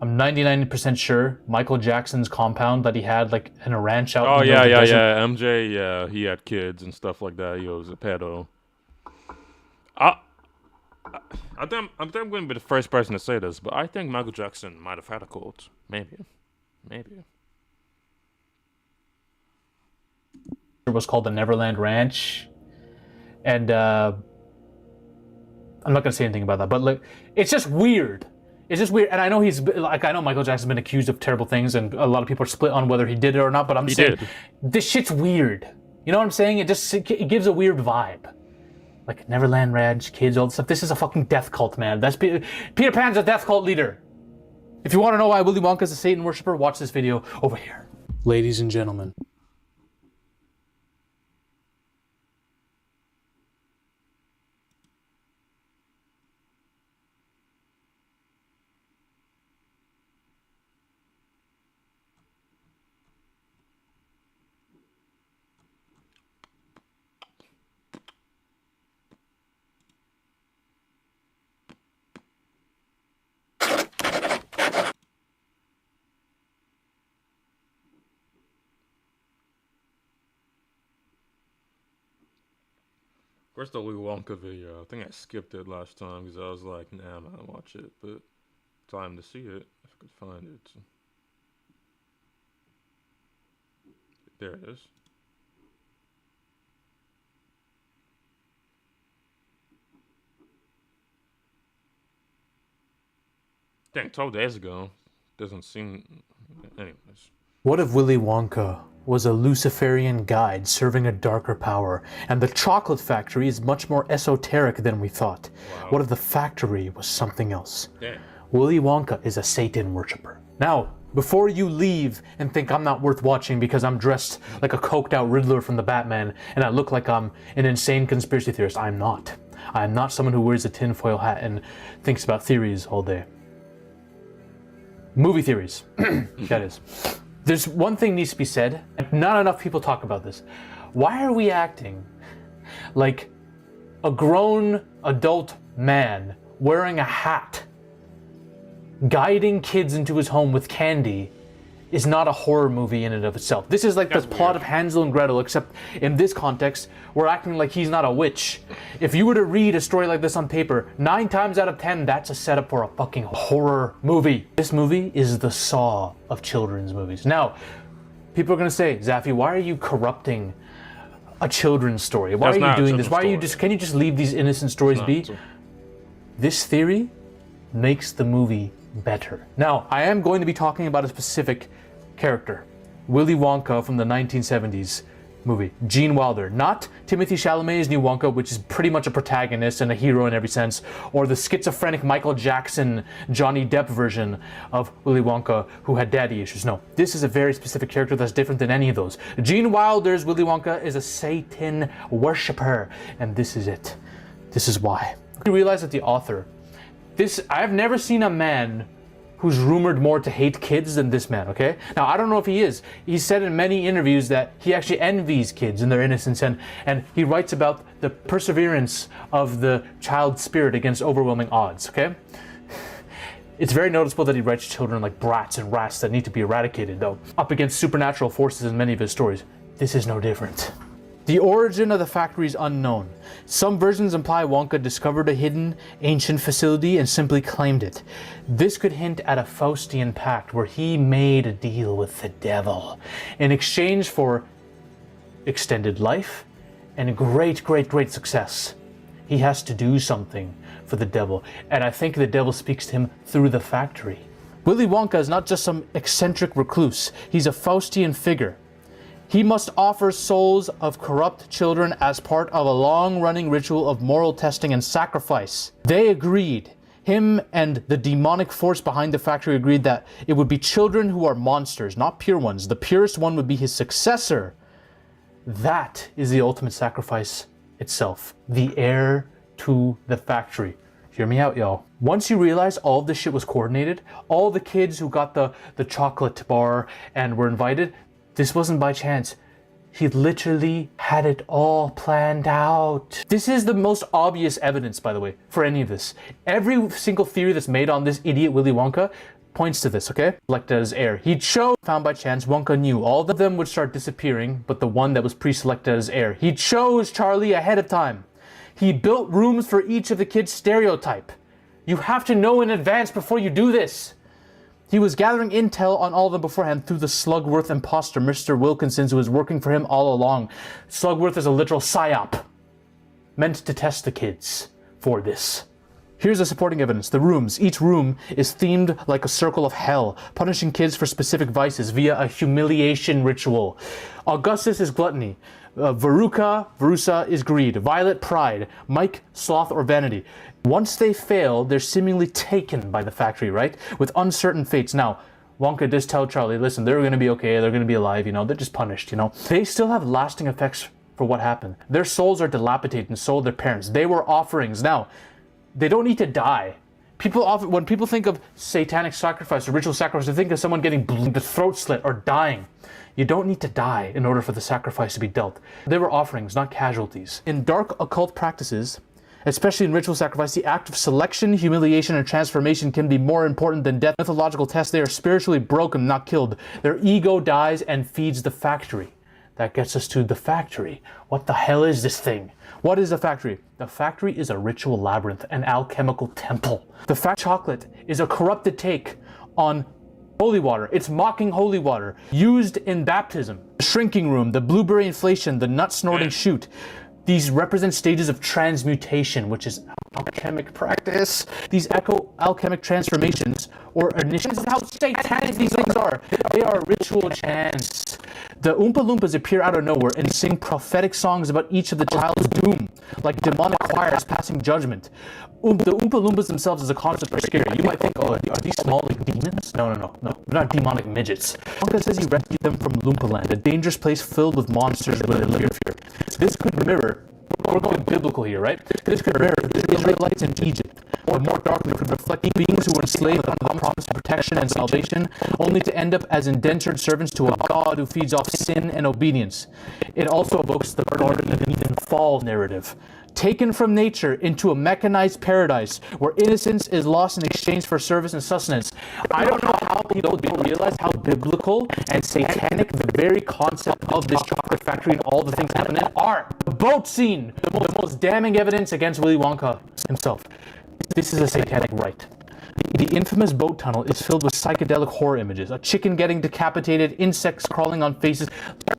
I'm 99% sure Michael Jackson's compound that he had like in a ranch out. Oh yeah. MJ, yeah, he had kids and stuff like that. He was a pedo. I think I'm going to be the first person to say this, but I think Michael Jackson might have had a cult. Maybe. It was called the Neverland Ranch, and I'm not gonna say anything about that. But like, it's just weird. And I know I know Michael Jackson's been accused of terrible things, and a lot of people are split on whether he did it or not. But I'm saying this shit's weird. You know what I'm saying? It gives a weird vibe. Like Neverland Ranch, kids, all this stuff. This is a fucking death cult, man. Peter Pan's a death cult leader. If you want to know why Willy Wonka's a Satan worshiper, watch this video over here. Ladies and gentlemen. Where's the Willy Wonka video? I think I skipped it last time because I was like, nah, I'm not gonna watch it. But time to see it if I could find it. There it is. Dang, 12 days ago. Doesn't seem. Anyways. What if Willy Wonka was a Luciferian guide serving a darker power, and the chocolate factory is much more esoteric than we thought? Wow. What if the factory was something else? Damn. Willy Wonka is a Satan worshiper. Now, before you leave and think I'm not worth watching because I'm dressed like a coked out Riddler from the Batman and I look like I'm an insane conspiracy theorist, I'm not. I'm not someone who wears a tinfoil hat and thinks about theories all day. Movie theories, that is. There's one thing needs to be said, and not enough people talk about this. Why are we acting like a grown adult man wearing a hat, guiding kids into his home with candy, is not a horror movie in and of itself? This is like the plot of Hansel and Gretel, except in this context, we're acting like he's not a witch. If you were to read a story like this on paper, 9 times out of 10, that's a setup for a fucking horror movie. This movie is the Saw of children's movies. Now, people are gonna say, Zaffy, why are you corrupting a children's story? Why are you doing this? Why are you can you just leave these innocent stories be? This theory makes the movie better. Now, I am going to be talking about a specific character, Willy Wonka from the 1970s, movie. Gene Wilder, not Timothy Chalamet's new Wonka, which is pretty much a protagonist and a hero in every sense, or the schizophrenic Michael Jackson, Johnny Depp version of Willy Wonka who had daddy issues. No, this is a very specific character that's different than any of those. Gene Wilder's Willy Wonka is a Satan worshipper, and this is it. This is why. You realize that the author, I've never seen a man who's rumored more to hate kids than this man, okay? Now, I don't know if he is. He said in many interviews that he actually envies kids and their innocence, and he writes about the perseverance of the child spirit against overwhelming odds, okay? It's very noticeable that he writes children like brats and rats that need to be eradicated, though, up against supernatural forces in many of his stories. This is no different. The origin of the factory is unknown. Some versions imply Wonka discovered a hidden, ancient facility and simply claimed it. This could hint at a Faustian pact where he made a deal with the devil in exchange for extended life and great success. He has to do something for the devil, and I think the devil speaks to him through the factory. Willy Wonka is not just some eccentric recluse. He's a Faustian figure. He must offer souls of corrupt children as part of a long-running ritual of moral testing and sacrifice. They agreed. Him and the demonic force behind the factory agreed that it would be children who are monsters, not pure ones. The purest one would be his successor. That is the ultimate sacrifice itself. The heir to the factory. Hear me out, y'all. Once you realize all of this shit was coordinated, all the kids who got the chocolate bar and were invited, this wasn't by chance. He literally had it all planned out. This is the most obvious evidence, by the way, for any of this. Every single theory that's made on this idiot Willy Wonka points to this, okay? Selected as heir. He chose, found by chance, Wonka knew. All of them would start disappearing, but the one that was pre-selected as heir. He chose Charlie ahead of time. He built rooms for each of the kids' stereotype. You have to know in advance before you do this. He was gathering intel on all of them beforehand through the Slugworth imposter, Mr. Wilkinson, who was working for him all along. Slugworth is a literal psyop, meant to test the kids for this. Here's the supporting evidence. The rooms. Each room is themed like a circle of hell, punishing kids for specific vices via a humiliation ritual. Augustus is gluttony. Veruca is greed. Violet, pride. Mike, sloth or vanity. Once they fail, they're seemingly taken by the factory, right? With uncertain fates. Now, Wonka does tell Charlie, listen, they're going to be okay, they're going to be alive, they're just punished, They still have lasting effects for what happened. Their souls are dilapidated and so are their parents. They were offerings. Now, they don't need to die. When people think of satanic sacrifice or ritual sacrifice, they think of someone getting the throat slit or dying. You don't need to die in order for the sacrifice to be dealt. They were offerings, not casualties. In dark occult practices, especially in ritual sacrifice, the act of selection, humiliation, and transformation can be more important than death. Mythological tests, they are spiritually broken, not killed. Their ego dies and feeds the factory. That gets us to the factory. What the hell is this thing? What is the factory? The factory is a ritual labyrinth, an alchemical temple. The chocolate is a corrupted take on holy water. It's mocking holy water, used in baptism. The shrinking room, the blueberry inflation, the nut snorting shoot. These represent stages of transmutation, which is alchemic practice. These alchemic transformations, or initiations, this is how satanic these things are. They are ritual chants. The Oompa Loompas appear out of nowhere and sing prophetic songs about each of the child's doom, like demonic choirs passing judgment. The Oompa Loompas themselves as a concept are scary. You might think, oh, are these small like demons? No. They're not demonic midgets. Wonka says he rescued them from Loompa Land, a dangerous place filled with monsters with a layer of fear. This could mirror, we're going biblical here, right? This could mirror the Israelites in Egypt, or more darkly could reflect beings who were enslaved under the promise of protection and salvation, only to end up as indentured servants to a God who feeds off sin and obedience. It also evokes the Garden of Eden fall narrative, taken from nature into a mechanized paradise where innocence is lost in exchange for service and sustenance. I don't know how people didn't realize how biblical and satanic the very concept of this chocolate factory and all the things happening are. The boat scene, the most damning evidence against Willy Wonka himself. This is a satanic rite. The infamous boat tunnel is filled with psychedelic horror images. A chicken getting decapitated, insects crawling on faces,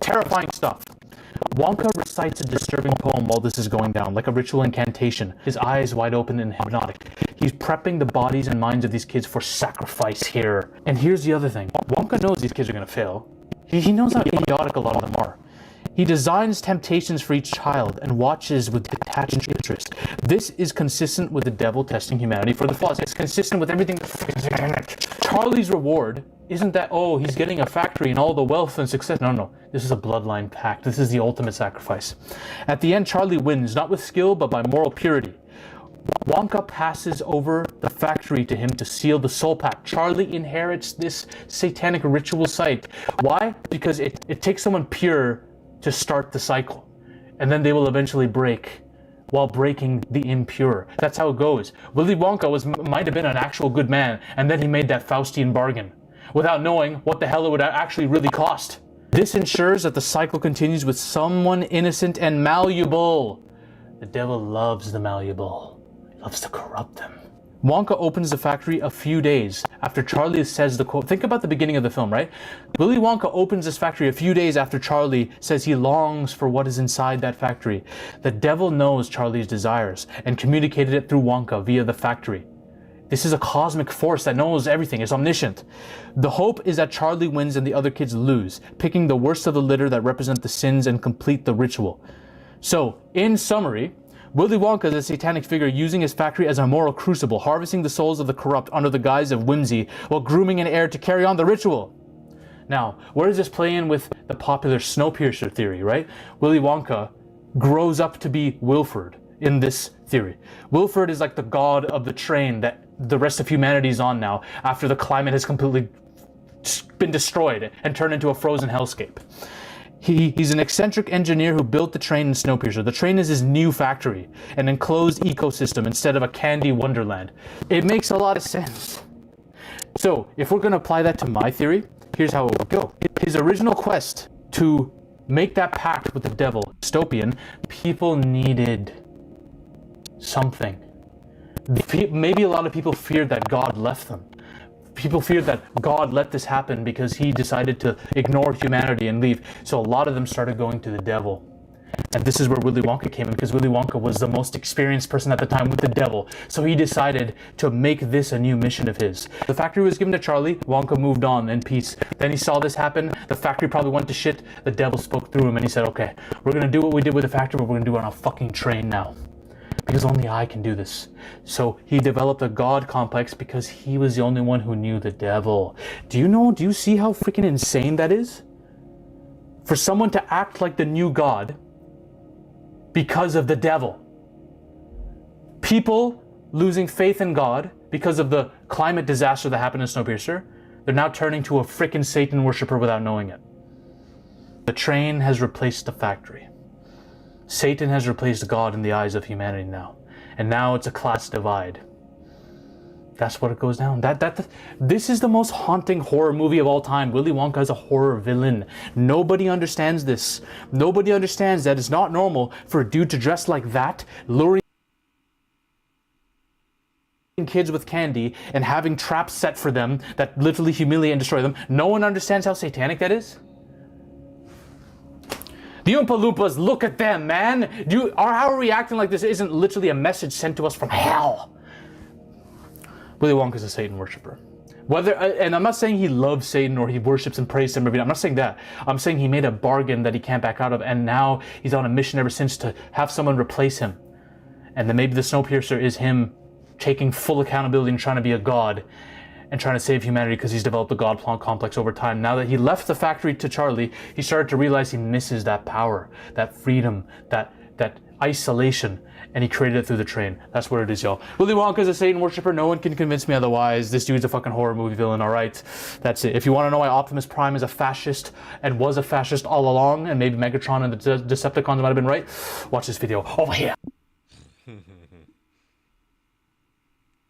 terrifying stuff. Wonka recites a disturbing poem while this is going down, like a ritual incantation, his eyes wide open and hypnotic. He's prepping the bodies and minds of these kids for sacrifice here. And here's the other thing. Wonka knows these kids are going to fail. He knows how idiotic a lot of them are. He designs temptations for each child and watches with detached interest. This is consistent with the devil testing humanity for the flaws. It's consistent with everything. Charlie's reward isn't that, oh, he's getting a factory and all the wealth and success. No. This is a bloodline pact. This is the ultimate sacrifice. At the end, Charlie wins, not with skill, but by moral purity. Wonka passes over the factory to him to seal the soul pact. Charlie inherits this satanic ritual site. Why? Because it takes someone pure to start the cycle. And then they will eventually break while breaking the impure. That's how it goes. Willy Wonka might have been an actual good man, and then he made that Faustian bargain without knowing what the hell it would actually really cost. This ensures that the cycle continues with someone innocent and malleable. The devil loves the malleable. Loves to corrupt them. Wonka opens the factory a few days after Charlie says the quote. Think about the beginning of the film, right? Willy Wonka opens this factory a few days after Charlie says he longs for what is inside that factory. The devil knows Charlie's desires and communicated it through Wonka via the factory. This is a cosmic force that knows everything. It's omniscient. The hope is that Charlie wins and the other kids lose, picking the worst of the litter that represent the sins and complete the ritual. So, in summary, Willy Wonka is a satanic figure using his factory as a moral crucible, harvesting the souls of the corrupt under the guise of whimsy, while grooming an heir to carry on the ritual. Now, where does this play in with the popular Snowpiercer theory, right? Willy Wonka grows up to be Wilford in this theory. Wilford is like the god of the train that the rest of humanity is on now, after the climate has completely been destroyed and turned into a frozen hellscape. He's an eccentric engineer who built the train in Snowpiercer. The train is his new factory, an enclosed ecosystem instead of a candy wonderland. It makes a lot of sense. So, if we're going to apply that to my theory, here's how it would go. His original quest to make that pact with the devil, dystopian, people needed something. Maybe a lot of people feared that God left them. People feared that God let this happen because he decided to ignore humanity and leave. So a lot of them started going to the devil. And this is where Willy Wonka came in, because Willy Wonka was the most experienced person at the time with the devil. So he decided to make this a new mission of his. The factory was given to Charlie. Wonka moved on in peace. Then he saw this happen. The factory probably went to shit. The devil spoke through him and he said, okay, we're going to do what we did with the factory, but we're going to do it on a fucking train now. Because only I can do this. So he developed a god complex because he was the only one who knew the devil. Do you see how freaking insane that is? For someone to act like the new god because of the devil. People losing faith in God because of the climate disaster that happened in Snowpiercer, they're now turning to a freaking Satan worshiper without knowing it. The train has replaced the factory. Satan has replaced God in the eyes of humanity now. And now it's a class divide. That's what it goes down. This is the most haunting horror movie of all time. Willy Wonka is a horror villain. Nobody understands this. Nobody understands that it's not normal for a dude to dress like that, luring kids with candy and having traps set for them that literally humiliate and destroy them. No one understands how satanic that is. The Oompa Loompas, look at them, man. How are we acting like this isn't literally a message sent to us from hell? Willy Wonka's a Satan worshiper. And I'm not saying he loves Satan or he worships and prays him every day. I'm not saying that. I'm saying he made a bargain that he can't back out of, and now he's on a mission ever since to have someone replace him. And then maybe the Snowpiercer is him taking full accountability and trying to be a god and trying to save humanity because he's developed a god complex over time. Now that he left the factory to Charlie, he started to realize he misses that power, that freedom, that isolation, and he created it through the train. That's what it is, y'all. Willy Wonka's a Satan worshiper. No one can convince me otherwise. This dude's a fucking horror movie villain, all right? That's it. If you want to know why Optimus Prime is a fascist and was a fascist all along, and maybe Megatron and the Decepticons might have been right, watch this video over here.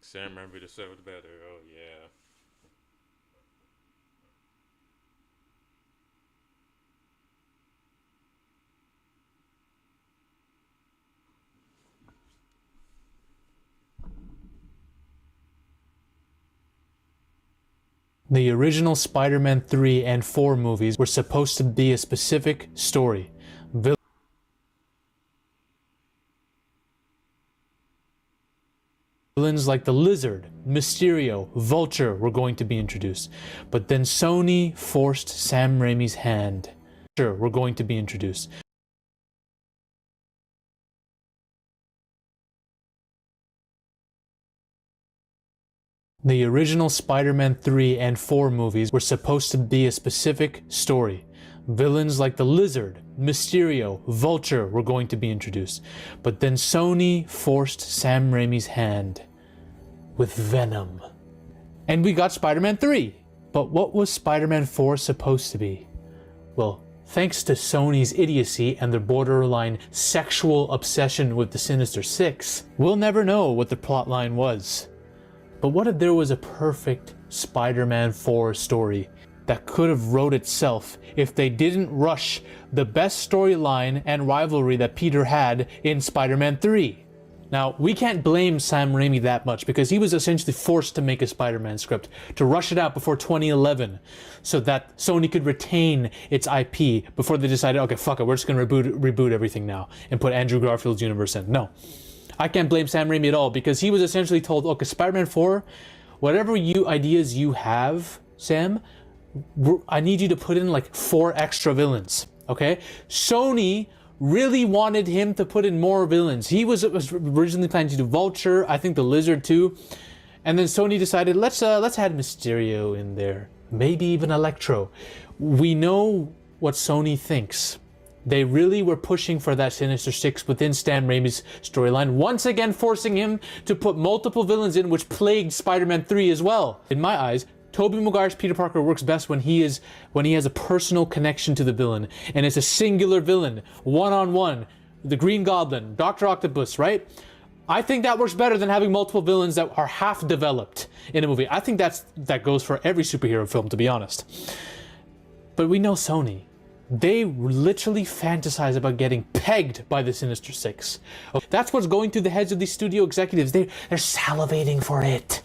Sam, remember to serve the better. Oh, yeah. The original Spider-Man 3 and 4 movies were supposed to be a specific story. Villains like the Lizard, Mysterio, Vulture were going to be introduced. But then Sony forced Sam Raimi's hand were going to be introduced. The original Spider-Man 3 and 4 movies were supposed to be a specific story. Villains like the Lizard, Mysterio, Vulture were going to be introduced. But then Sony forced Sam Raimi's hand with Venom. And we got Spider-Man 3. But what was Spider-Man 4 supposed to be? Well, thanks to Sony's idiocy and their borderline sexual obsession with the Sinister Six, we'll never know what the plotline was. But what if there was a perfect Spider-Man 4 story that could have wrote itself if they didn't rush the best storyline and rivalry that Peter had in Spider-Man 3? Now, we can't blame Sam Raimi that much because he was essentially forced to make a Spider-Man script, to rush it out before 2011 so that Sony could retain its IP before they decided, okay, fuck it, we're just gonna reboot everything now and put Andrew Garfield's universe in. No. I can't blame Sam Raimi at all because he was essentially told, okay, Spider-Man 4, whatever ideas you have, Sam, I need you to put in like 4 extra villains, okay? Sony really wanted him to put in more villains. He was originally planning to do Vulture, I think the Lizard too, and then Sony decided, let's add Mysterio in there, maybe even Electro. We know what Sony thinks. They really were pushing for that Sinister Six within Sam Raimi's storyline, once again forcing him to put multiple villains in, which plagued Spider-Man 3 as well. In my eyes, Tobey Maguire's Peter Parker works best when he has a personal connection to the villain, and it's a singular villain, one-on-one, the Green Goblin, Dr. Octopus, right? I think that works better than having multiple villains that are half developed in a movie. I think that goes for every superhero film, to be honest. But we know Sony. They literally fantasize about getting pegged by the Sinister Six. That's what's going through the heads of these studio executives. They're salivating for it.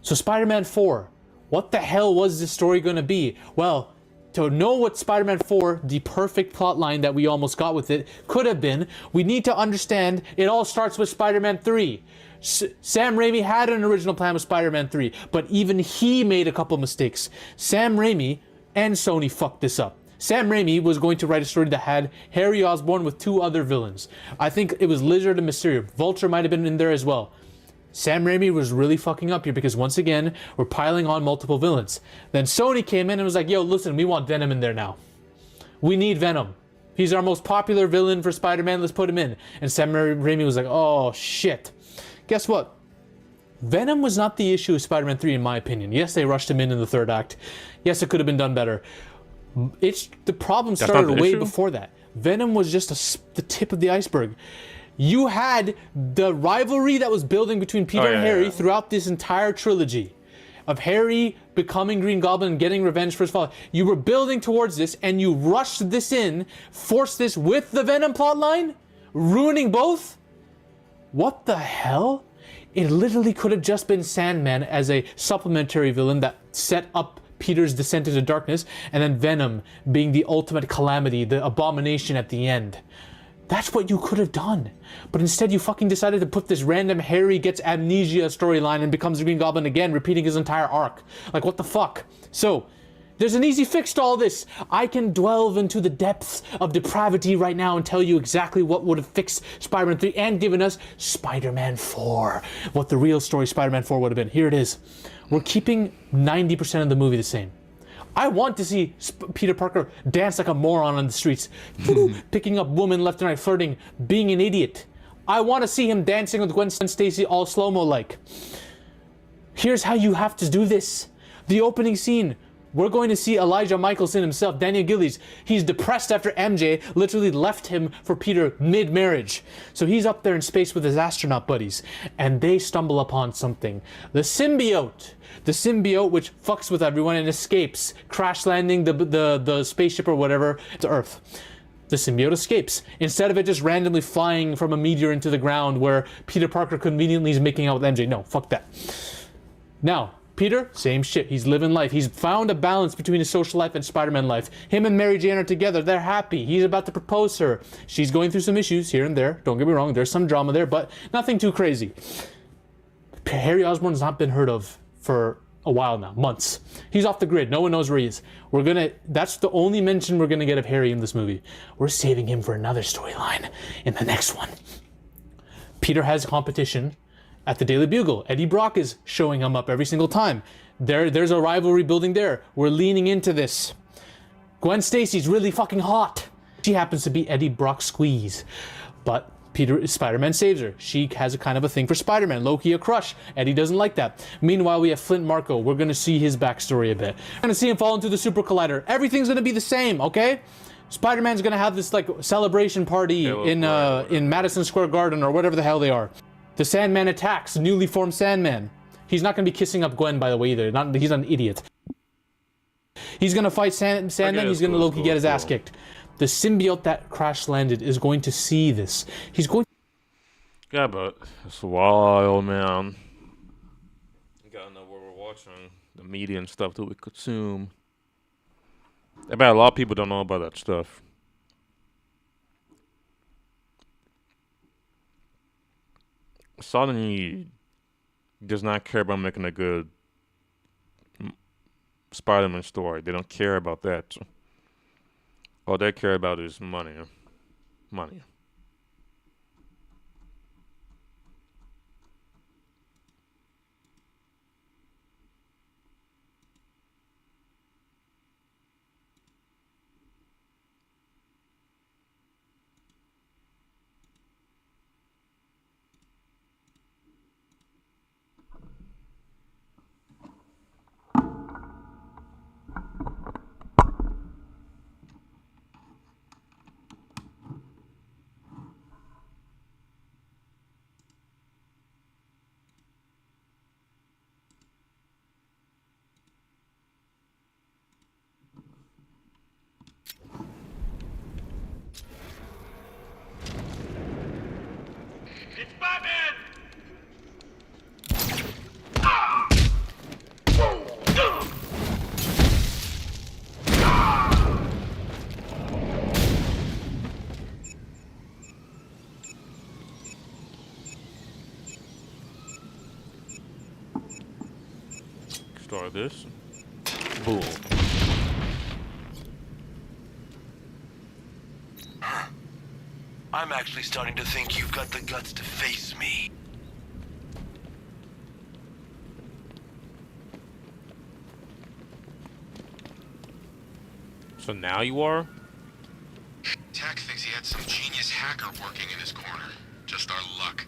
So Spider-Man 4, what the hell was this story going to be? Well, to know what Spider-Man 4, the perfect plotline that we almost got with it, could have been, we need to understand it all starts with Spider-Man 3. Sam Raimi had an original plan with Spider-Man 3, but even he made a couple mistakes. Sam Raimi and Sony fucked this up. Sam Raimi was going to write a story that had Harry Osborn with 2 other villains. I think it was Lizard and Mysterio. Vulture might have been in there as well. Sam Raimi was really fucking up here because once again, we're piling on multiple villains. Then Sony came in and was like, yo, listen, we want Venom in there now. We need Venom. He's our most popular villain for Spider-Man, let's put him in. And Sam Raimi was like, oh shit. Guess what? Venom was not the issue of Spider-Man 3 in my opinion. Yes, they rushed him in the 3rd act. Yes, it could have been done better. The problem started way before that. Venom was just the tip of the iceberg. You had the rivalry that was building between Peter and Harry throughout this entire trilogy of Harry becoming Green Goblin and getting revenge for his father. You were building towards this and you rushed this in, forced this with the Venom plotline, ruining both? What the hell? It literally could have just been Sandman as a supplementary villain that set up Peter's descent into darkness, and then Venom being the ultimate calamity, the abomination at the end. That's what you could have done. But instead you fucking decided to put this random Harry gets amnesia storyline and becomes the Green Goblin again, repeating his entire arc. Like, what the fuck? So, there's an easy fix to all this. I can delve into the depths of depravity right now and tell you exactly what would have fixed Spider-Man 3 and given us Spider-Man 4. What the real story Spider-Man 4 would have been. Here it is. We're keeping 90% of the movie the same. I want to see Peter Parker dance like a moron on the streets, picking up women left and right, flirting, being an idiot. I want to see him dancing with Gwen Stacy all slow-mo like. Here's how you have to do this. The opening scene. We're going to see Elijah Michelson himself, Daniel Gillies. He's depressed after MJ literally left him for Peter mid-marriage. So he's up there in space with his astronaut buddies, and they stumble upon something. The symbiote. The symbiote which fucks with everyone and escapes, crash landing the spaceship or whatever to Earth. The symbiote escapes. Instead of it just randomly flying from a meteor into the ground where Peter Parker conveniently is making out with MJ. No, fuck that. Now, Peter, same shit. He's living life. He's found a balance between his social life and Spider-Man life. Him and Mary Jane are together. They're happy. He's about to propose to her. She's going through some issues here and there. Don't get me wrong. There's some drama there, but nothing too crazy. Harry Osborn's not been heard of for a while now, months. He's off the grid. No one knows where he is. That's the only mention we're gonna get of Harry in this movie. We're saving him for another storyline in the next one. Peter has competition at the Daily Bugle. Eddie Brock is showing him up every single time. There's a rivalry building there. We're leaning into this. Gwen Stacy's really fucking hot. She happens to be Eddie Brock's squeeze. But Spider-Man saves her. She has a kind of a thing for Spider-Man. Low-key a crush. Eddie doesn't like that. Meanwhile, we have Flint Marko. We're gonna see his backstory a bit. We're gonna see him fall into the Super Collider. Everything's gonna be the same, okay? Spider-Man's gonna have this like celebration party in Madison Square Garden or whatever the hell they are. The Sandman attacks, newly formed Sandman. He's not gonna be kissing up Gwen, by the way, either. He's not an idiot. He's gonna fight Sandman. He's gonna low-key get his ass kicked. The symbiote that crash landed is going to see this. He's going. Yeah, but it's wild, man. You gotta know what we're watching, the media and stuff that we consume. I bet a lot of people don't know about that stuff. Sony does not care about making a good Spider-Man story. They don't care about that. All they care about is money. Money. Start this. Boom. I'm actually starting to think you've got the guts to face me. So now you are? Tech thinks he had some genius hacker working in his corner. Just our luck.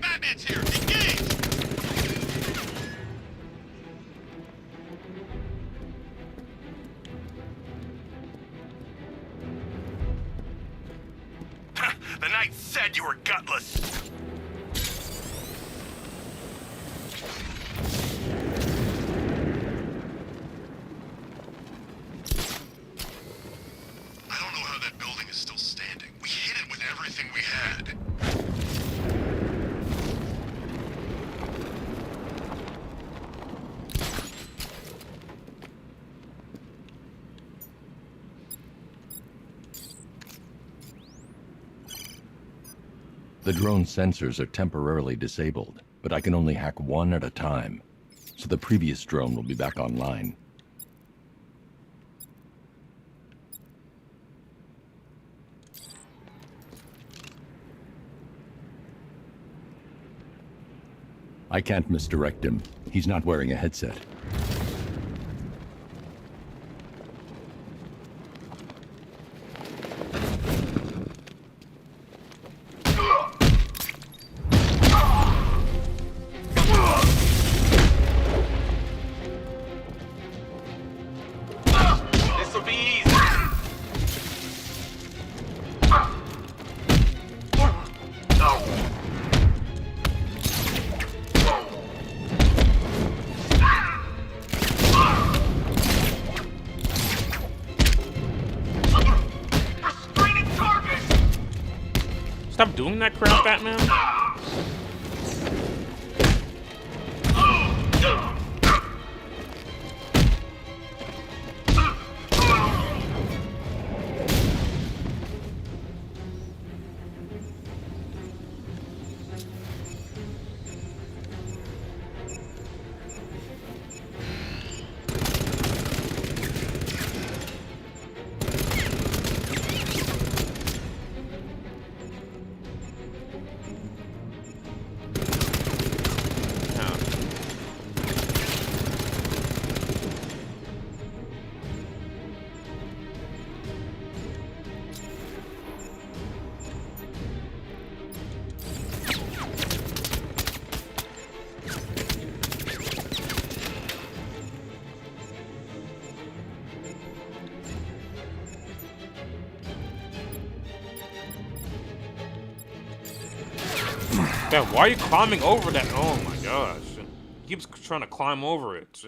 Batman's here! Engage! The Knight said you were gutless. I don't know how that building is still standing. We hit it with everything we had. The drone sensors are temporarily disabled, but I can only hack one at a time, so the previous drone will be back online. I can't misdirect him. He's not wearing a headset. This'll be easy. Stop doing that crap, Batman. God, why are you climbing over that? Oh my gosh. He keeps trying to climb over it.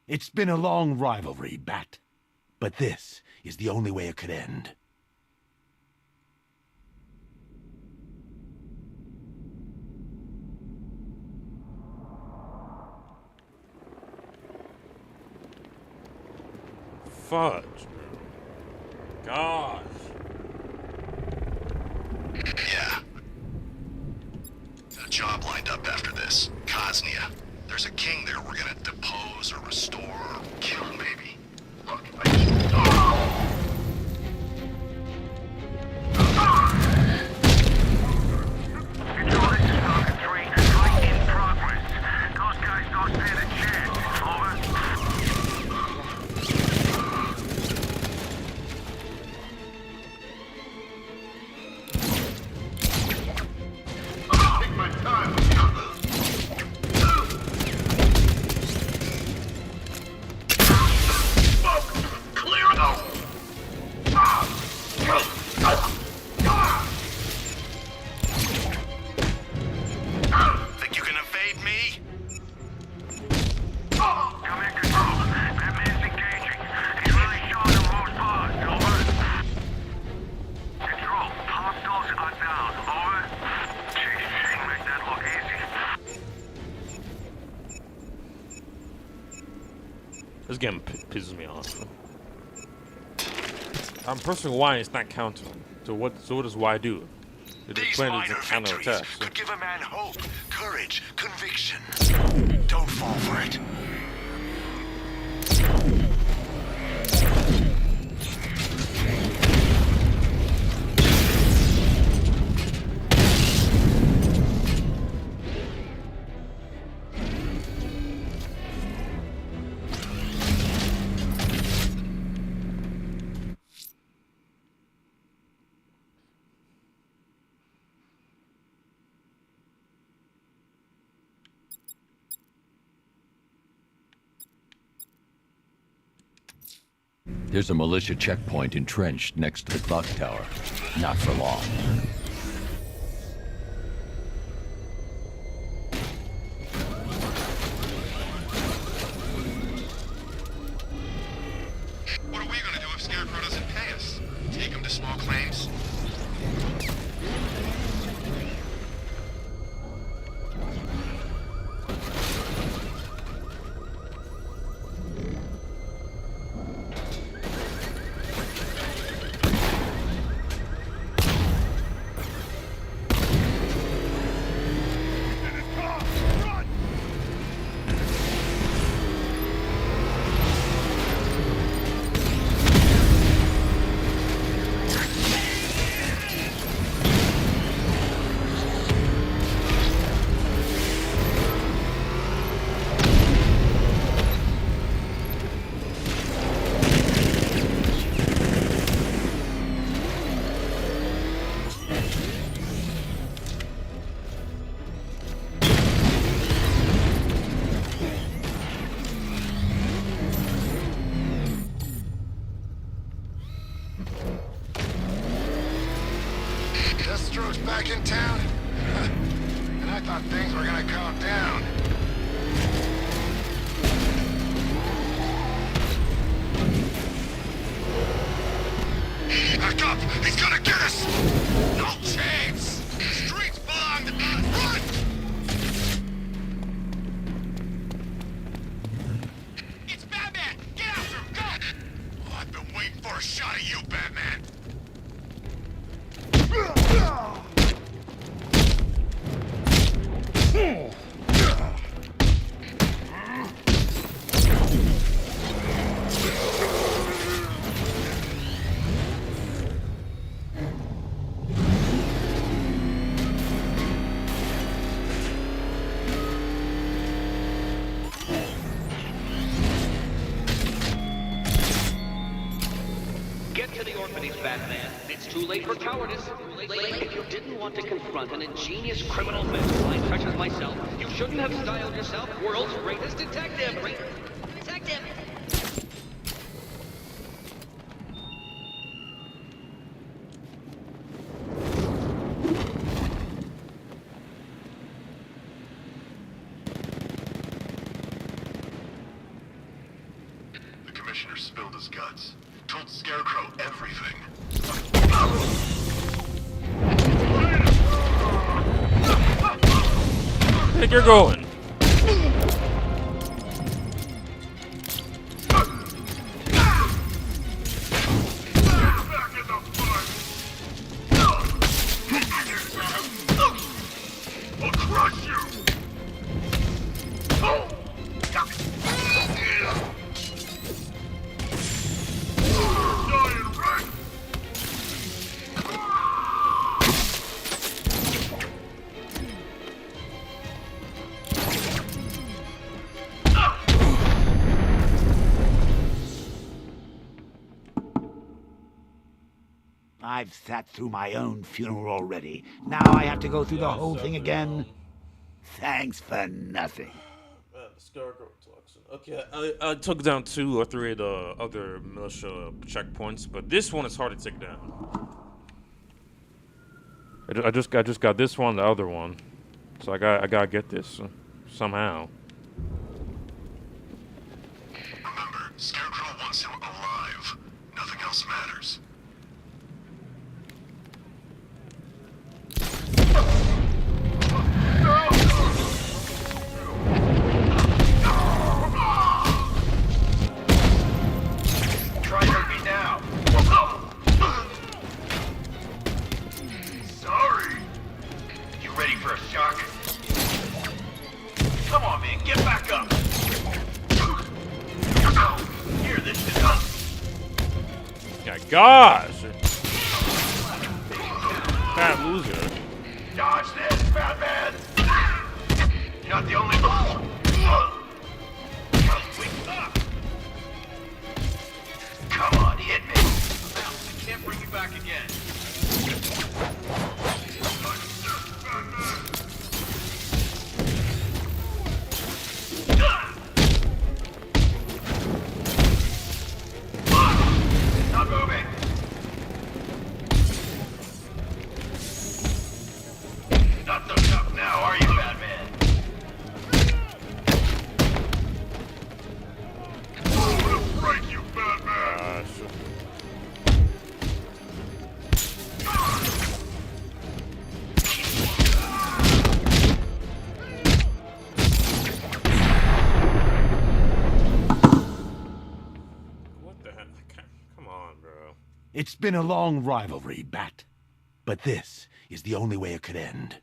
It's been a long rivalry, Bat. But this is the only way it could end. Fudge. Gosh. Yeah. Got a job lined up after this. Cosnia. There's a king there we're gonna depose or restore or kill, maybe. Look, think you can evade me? This game pisses me off. I'm pressing Y, it's not counting. So what does Y do? It These plan minor to counter victories attack. could give a man hope, courage, conviction. Don't fall for it. There's a militia checkpoint entrenched next to the clock tower. Not for long. What are we gonna do if Scarecrow doesn't pay us? Take him to small claims? Deathstroke's back in town? And I thought things were gonna calm down. Back up! He's gonna get us! No chance! The streets belong to us! Run! It's Batman! Get after him! Go! Oh, I've been waiting for a shot of you, Batman! Get to the orphanage, Batman. It's too late for cowardice. If you didn't want to confront an ingenious criminal mastermind such as myself, you shouldn't have styled yourself world's greatest detective. Detective! spilled his guts. Told Scarecrow everything. I think you're going. I'll crush you! Oh! Dying rat! I've sat through my own funeral already. Now I have to go through the whole thing again. Thanks for nothing. Okay, I took down 2 or 3 of the other militia checkpoints, but this one is hard to take down. I just got this one, the other one, so I gotta get this somehow. Remember, Scarecrow wants him alive. Nothing else matters. Try hurt me now. Sorry. You ready for a shock? Come on, man, get back up. Here, this is up. Yeah, gosh! Bad loser. Dodge this, Batman! You're not the only one. Come on, hit me. I can't bring you back again. Not moving. Not so tough now, are you, Batman? I'm gonna break you, Batman! What the heck? Come on, bro. It's been a long rivalry, Bat. But this is the only way it could end.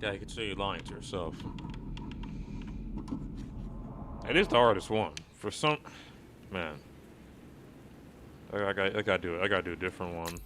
Yeah, you could say you're lying to yourself. It is the hardest one. For some... Man. I gotta do it. I gotta do a different one.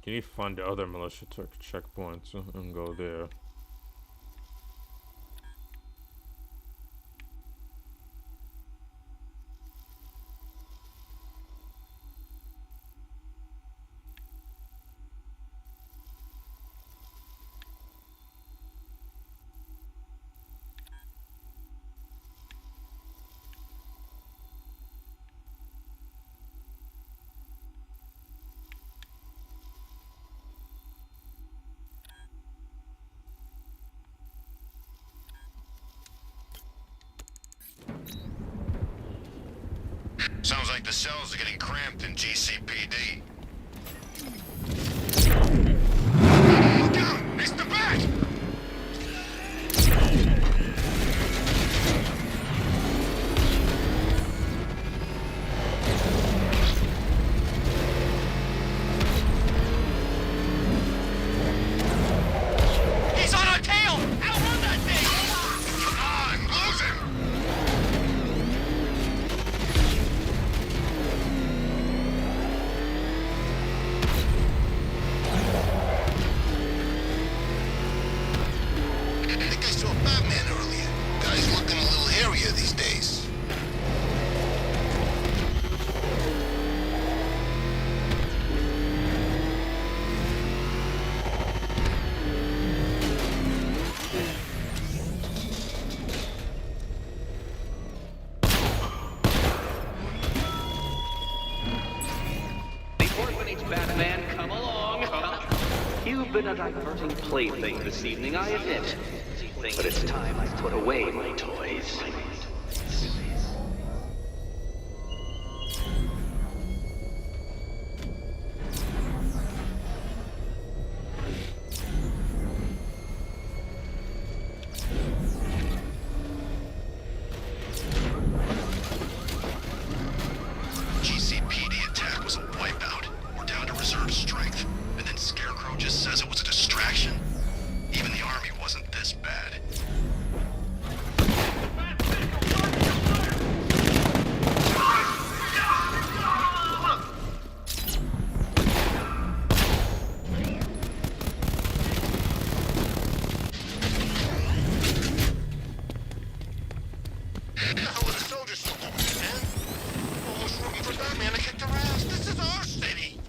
Can you find the other militia checkpoints and go there? Sounds like the cells are getting cramped in GCPD. Look out! It's the Bat! He's on our tail! Outrun that thing! Batman, come along. You've been a diverting plaything this evening, I admit. But it's time I put away my toys. GCPD attack was a wipeout. We're down to reserve strength. And then Scarecrow just says it was a distraction? Even the army wasn't this bad. How are the soldiers still doing, man? Almost rooting for Batman to kick their ass. This is our city.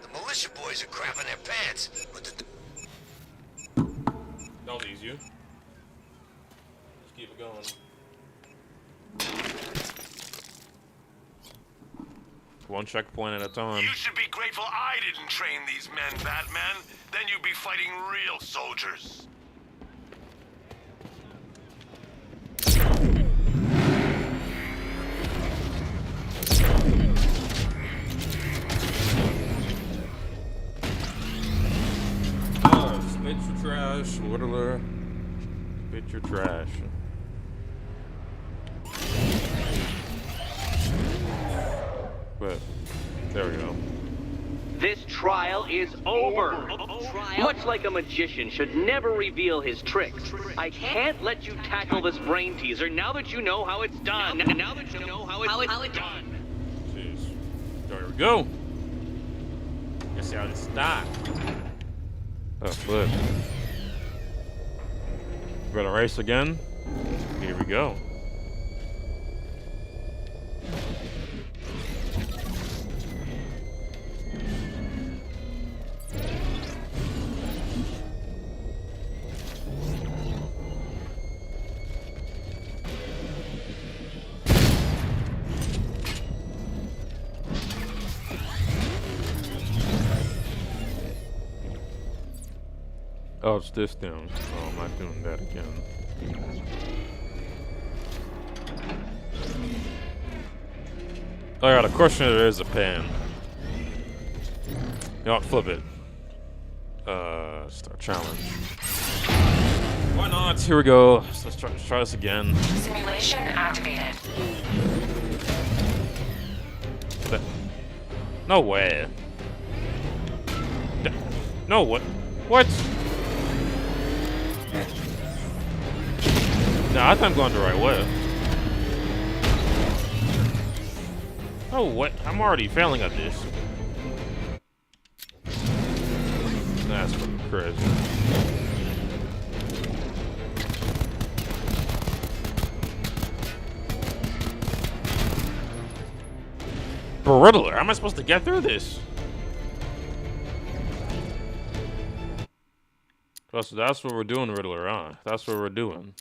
The militia boys are crapping their pants, but the That was easier. Let's keep it going. One checkpoint at a time. You should be grateful I didn't train these men, Batman. Then you'd be fighting real soldiers. Spit your trash, Whittler. Spit your trash. But there we go. This trial is over. Much like a magician should never reveal his tricks, I can't let you tackle this brain teaser now that you know how it's done. Now that you know how it's done. Jeez. There we go. Guess how to start. Oh, flip. Better race again. Here we go. Oh, it's this down. Oh, I'm not doing that again. Oh yeah, the question is a pen. You know what, flip it. Start challenge. Why not? Here we go. So let's try this again. Simulation activated. No way. No what? What? Nah, I think I'm going the right way. Oh, what? I'm already failing at this. That's fucking crazy. Riddler, how am I supposed to get through this? So that's what we're doing, Riddler, huh? That's what we're doing.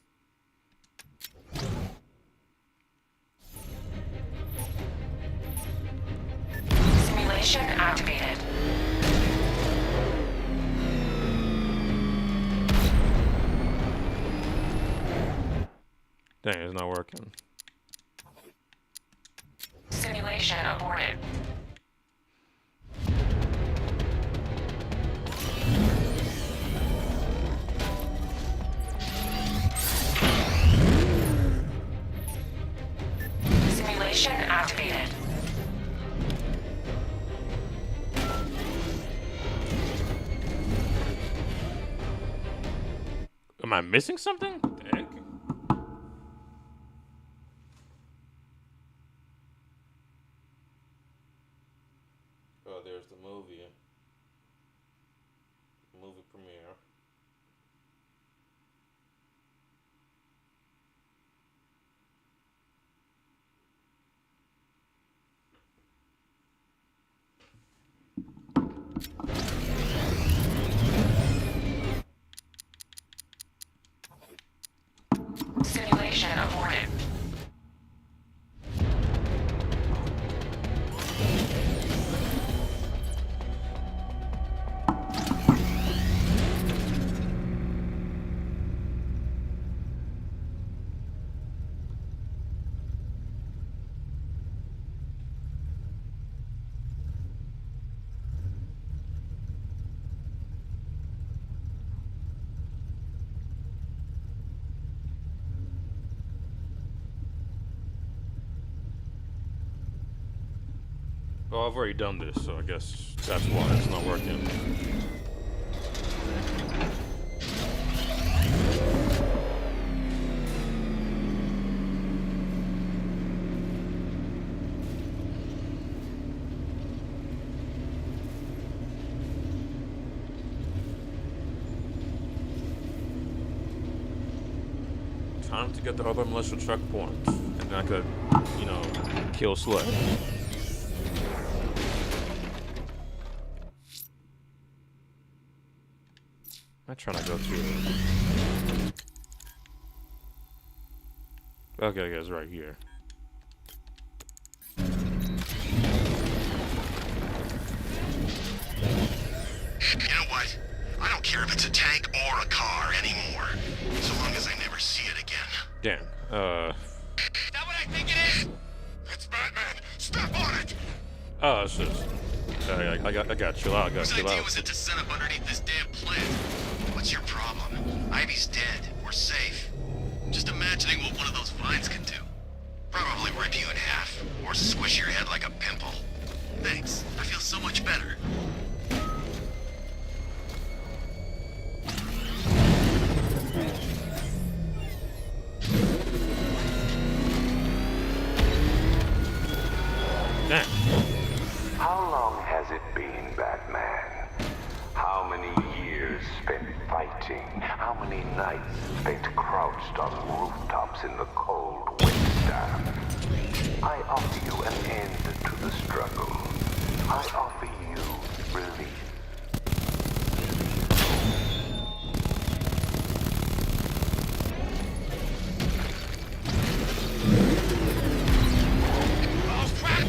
Simulation activated. Dang, it's not working. Simulation aborted. Simulation activated. Am I missing something? What the heck? Oh, there's the movie. Movie premiere. Well, I've already done this, so I guess that's why it's not working. Time to get the other militia checkpoint, and then I could, you know, kill Sled. I'm trying to go to it. Okay, I guess right here. You know what? I don't care if it's a tank or a car anymore. So long as I never see it again. Damn. Is that what I think it is? It's Batman. Step on it. Oh, it's just. I got chill out. I got Whose chill idea out. was it to set up underneath this damn plant? What's your problem? Ivy's dead. We're safe. Just imagining what one of those vines could do. Probably rip you in half, or squish your head like a pimple. Thanks. I feel so much better. Damn. How long has it been, Batman? How many years spent fighting? How many nights spent crouched on rooftops in the cold winter? I offer you an end to the struggle. I offer you relief. Oh, crap!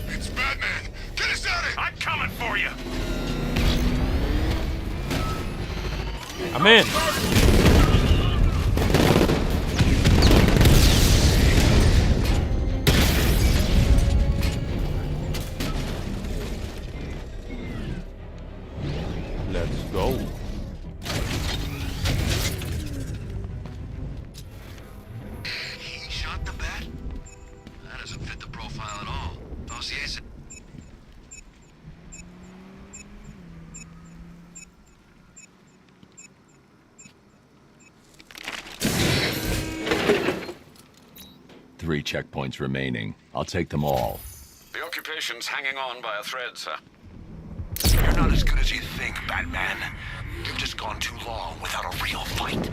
It's Batman! Get us out of here! I'm coming for you! I'm in. Let's go. He shot the bat? That doesn't fit the profile at all. Dossier said... 3 checkpoints remaining. I'll take them all. The occupation's hanging on by a thread, sir. You're not as good as you think, Batman. You've just gone too long without a real fight.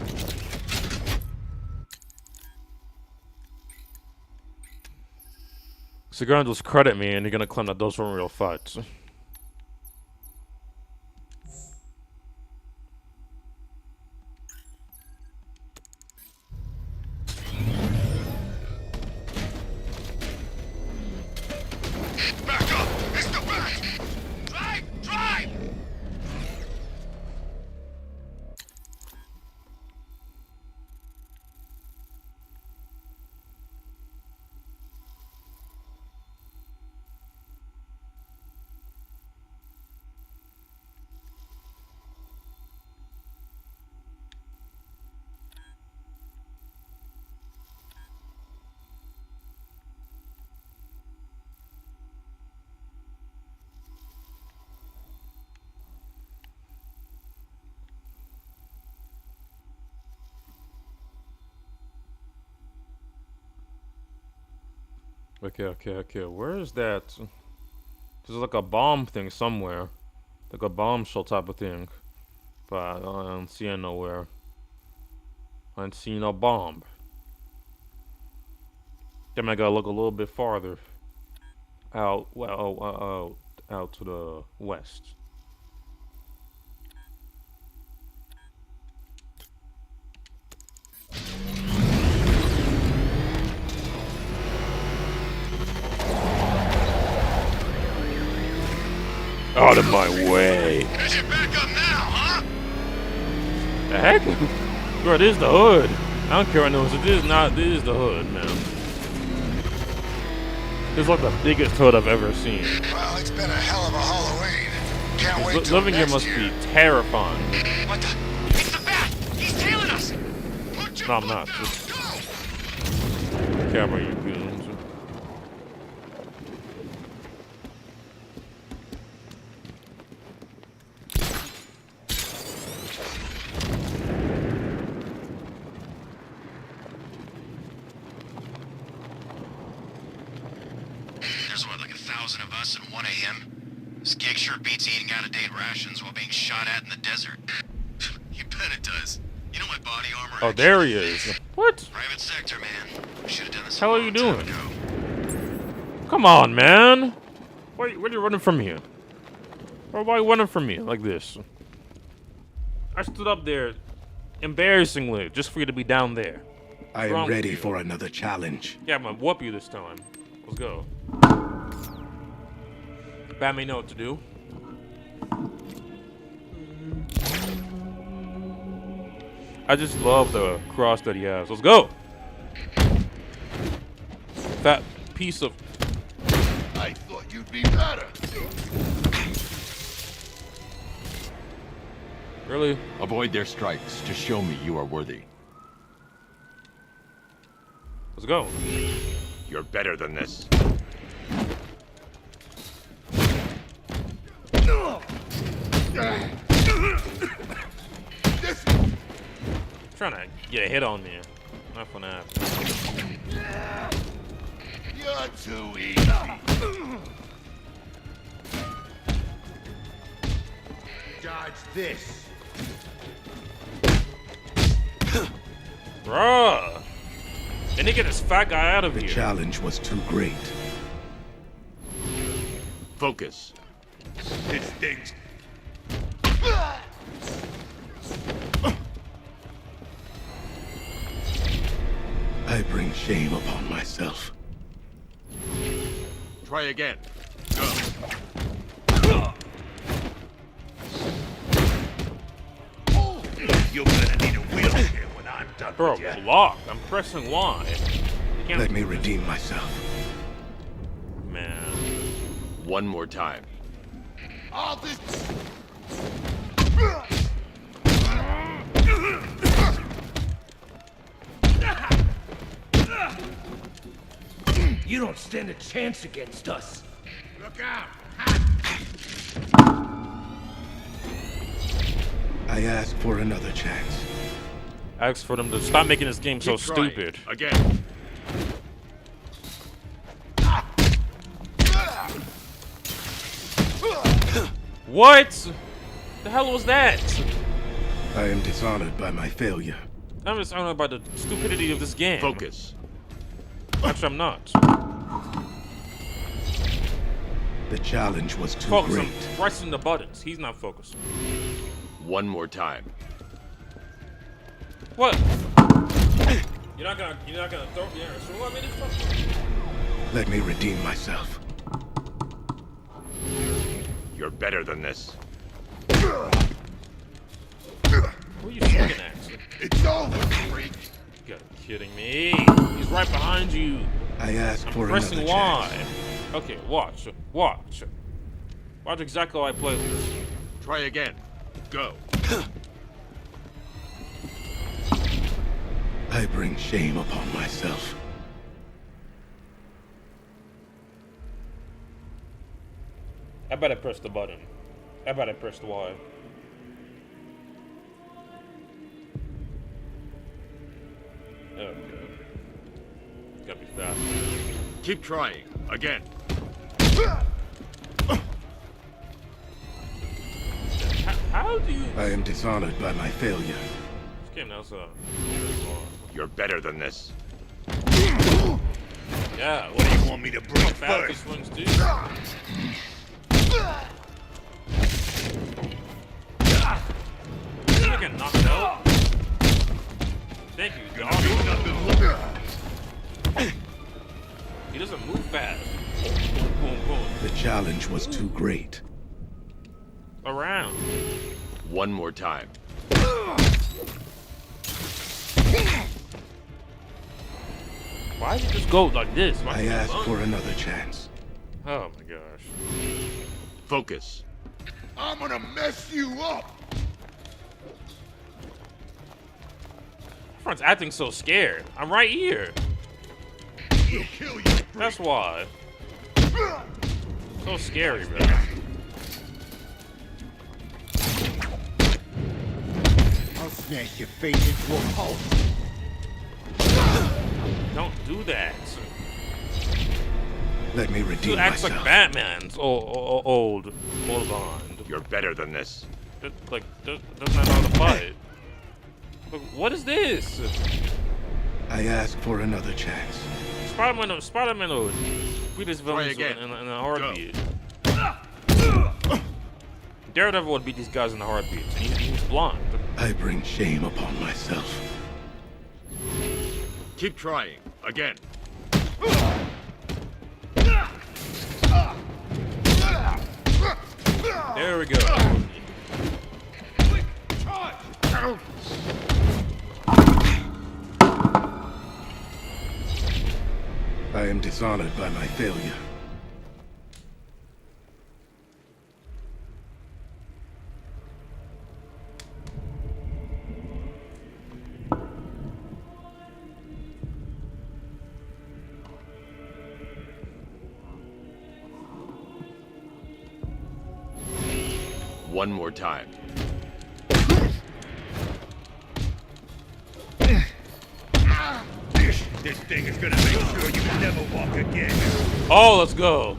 So you're gonna just credit me, and you're gonna claim that those weren't real fights. Back up! It's the bat! Drive! Drive! Okay. Where is that? There's like a bomb thing somewhere. Like a bombshell type of thing. But I don't see it nowhere. I don't see no bomb. Then I gotta look a little bit farther. Out to the west. Out of my way. Is it back up now, huh? The heck? Bro, this is the hood. I don't care what no, this is the hood, man. This is like the biggest hood I've ever seen. Well, it's been a hell of a Halloween. Can't wait till Living here next must year. be terrifying. What the? It's the bat! He's tailing us! Put your No, I'm foot not. down. Just Go! camera, you goons. less than 1 a.m.? This gig sure beats eating out-of-date rations while being shot at in the desert. You bet it does. You know my body armor. Oh, there he is. What? Private sector, man. Should have done this. How are you doing? Come on, man. Why are you running from me? Or why are you running from me like this? I stood up there, embarrassingly, just for you to be down there. I am ready for another challenge. Yeah, I'm gonna whoop you this time. Let's go. Batman know what to do. I just love the cross that he has. Let's go. Fat piece of. I thought you'd be better. Really? Avoid their strikes to show me you are worthy. Let's go. You're better than this. Trying to get a hit on me. Not gonna happen. You're too easy. Dodge this. Bruh. They need to get this fat guy out of The here. challenge was too great. Focus. This thing's... I bring shame upon myself. Try again. Go. You're gonna need a wheelchair when I'm done Bro, with you. block. I'm pressing Y. You can't. Let me redeem myself. Man. One more time. All this... You don't stand a chance against us. Look out! I ask for another chance. Ask for them to stop making this game so Keep trying. stupid. Again. What? The hell was that? I am dishonored by my failure. I'm just dishonored by the stupidity of this game. Focus. Actually, I'm not. The challenge was too Focus. great. I'm pressing the buttons. He's not focusing. One more time. What? You're not gonna throw me in. So what? I mean, it's fucking. Let me redeem myself. You're better than this. Who are you swinging at? It's over, freak. You gotta be kidding me. He's right behind you. I ask I'm for another pressing chance. Y. Okay, watch. Watch. Watch exactly how I play this. Try again. Go. I bring shame upon myself. I better press the button. I better press the Y. Oh, God. It's gotta be fast. Keep trying. Again. How do you... I am dishonored by my failure. This game now, so... You're better than this. Yeah, What do you want me to bring fast first? swings do. You're getting knocked out. Thank you, dog. He doesn't move fast. Boom, boom, boom. The challenge was too great. Around. One more time. Why did you just go like this? Why I did you ask run? for another chance. Oh my gosh. Focus. I'm gonna mess you up. Everyone's acting so scared. I'm right here. He'll kill you, freak. That's why. So scary, bro. I'll smash your face into a pulp. Don't do that. Let me Dude redeem acts myself. like Batman's old bond. You're better than this. Like, doesn't know how to fight. Like, what is this? I ask for another chance. Spider-Man would beat his villains again. in a heartbeat. Daredevil would beat these guys in a heartbeat. And he's blonde. I bring shame upon myself. Keep trying. Again. There we go. I am dishonored by my failure. One more time. This thing is gonna make sure you never walk again. Oh, let's go.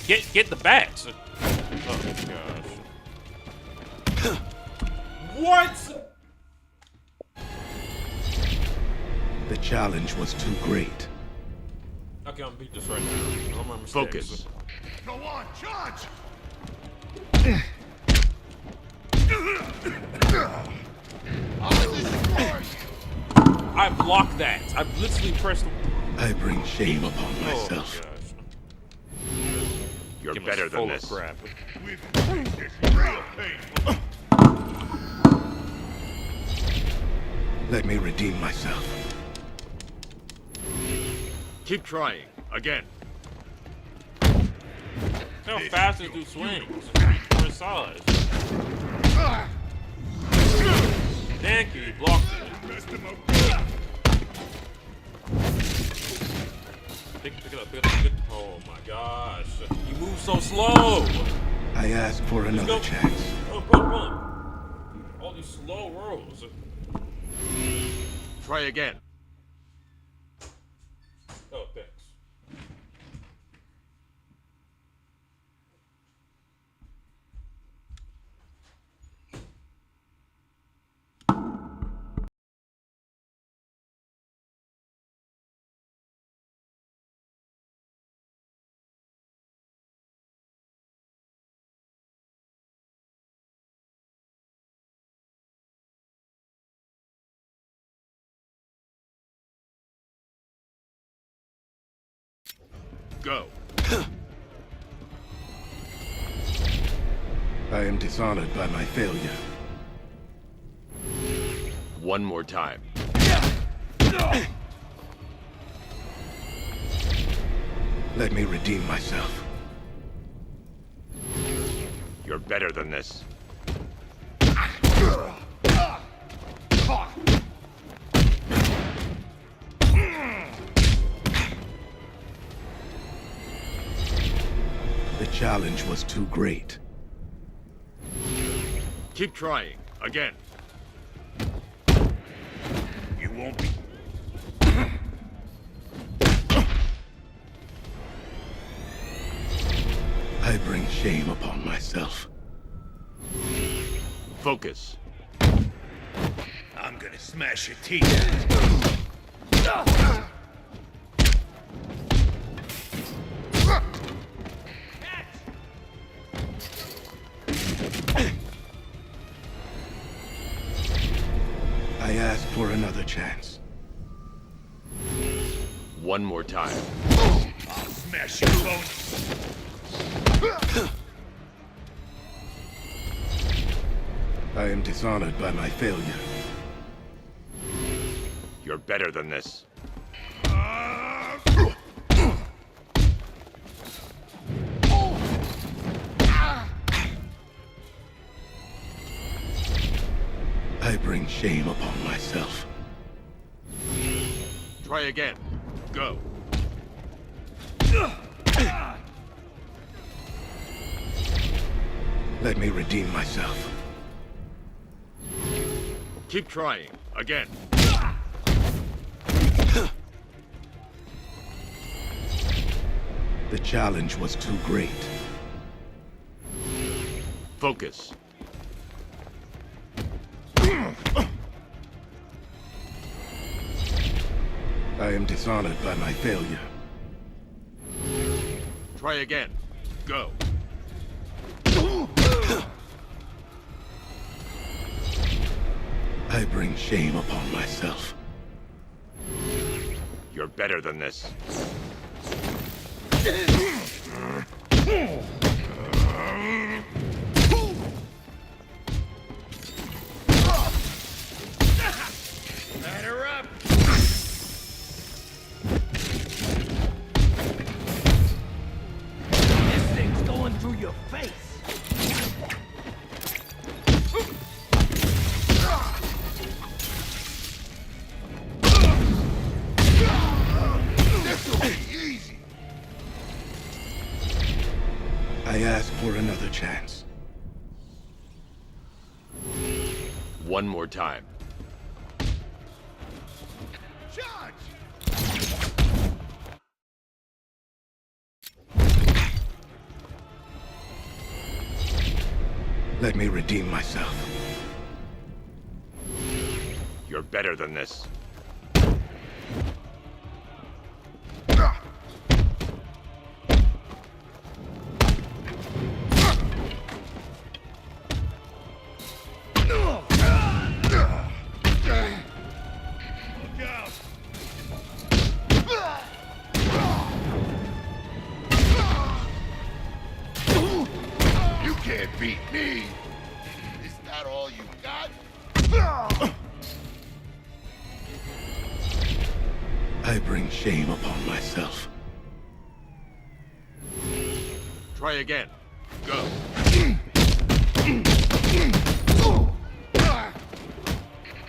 Get the bats. Oh gosh. What? The challenge was too great. Okay, I'm gonna beat this right now. No more mistakes. Focus. Go on, charge! I blocked that. I literally pressed. I bring shame upon Oh myself. gosh. You're Game better is than full this. of crap. We've made this real painful. Let me redeem myself. Keep trying. Again. How fast this dude swings. For his size. Thank you, he blocked it. Pick it up, pick it up. Oh my gosh. You move so slow. I ask for another chance. Boom. All these slow rolls. Try again. Oh, thanks. Go. I am dishonored by my failure. One more time. Let me redeem myself. You're better than this. The challenge was too great. Keep trying. Again. You won't be. I bring shame upon myself. Focus. I'm gonna smash your teeth. I ask for another chance. One more time. I'll smash your bones. I am dishonored by my failure. You're better than this. I bring shame upon myself. Try again. Go. Let me redeem myself. Keep trying. Again. The challenge was too great. Focus. I am dishonored by my failure. Try again. Go. I bring shame upon myself. You're better than this. Batter up! This thing's going through your face. This'll be easy! I ask for another chance. One more time. Let me redeem myself. You're better than this. You can't beat me! Is that all you got? I bring shame upon myself. Try again. Go.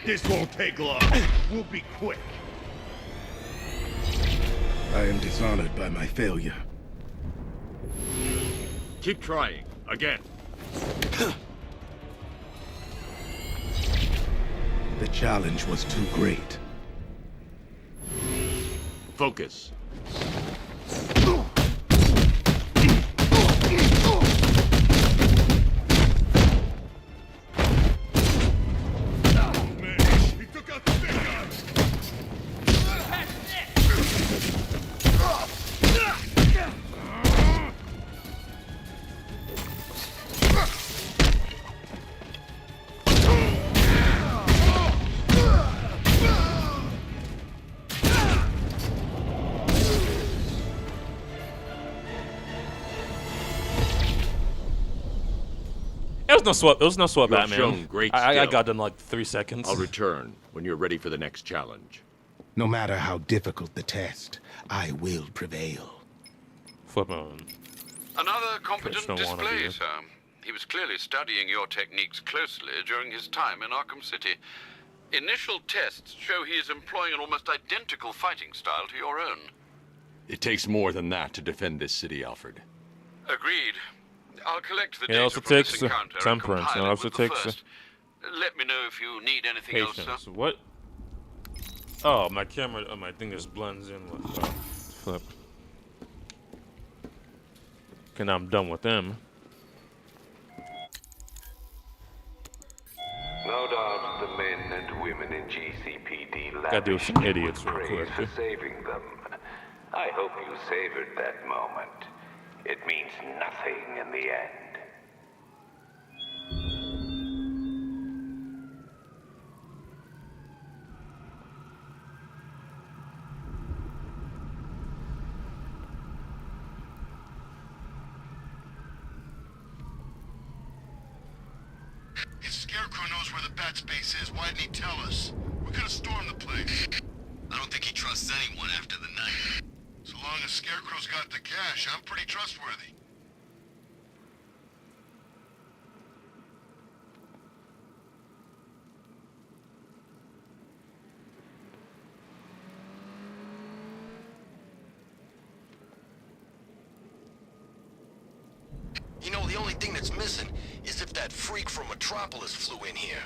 This won't take long. We'll be quick. I am dishonored by my failure. Keep trying. Again. The challenge was too great. Focus. He took out the big guy! It was no sweat. It was no sweat, You have Batman. shown great I skill. got done in like 3 seconds. I'll return when you're ready for the next challenge. No matter how difficult the test, I will prevail. Flip on. Another competent don't wanna display, be. sir. He was clearly studying your techniques closely during his time in Arkham City. Initial tests show he is employing an almost identical fighting style to your own. It takes more than that to defend this city, Alfred. Agreed. I'll collect the It data also from this takes encounter and temperance. compile It it also with the takes first. Let me know if you need anything else, patience. sir. What? Oh, my camera. Oh, my thing just blends in with flip. Okay, now I'm done with them. No doubt the men and women in GCPD Gotta deal with some idiots real praise quick. for saving them. I hope you savored that moment. It means nothing in the end. If Scarecrow knows where the bat space is, why didn't he tell us? We're gonna storm the place. I don't think he trusts anyone after the night. So long as Scarecrow's got the cash, I'm pretty trustworthy. You know, the only thing that's missing is if that freak from Metropolis flew in here.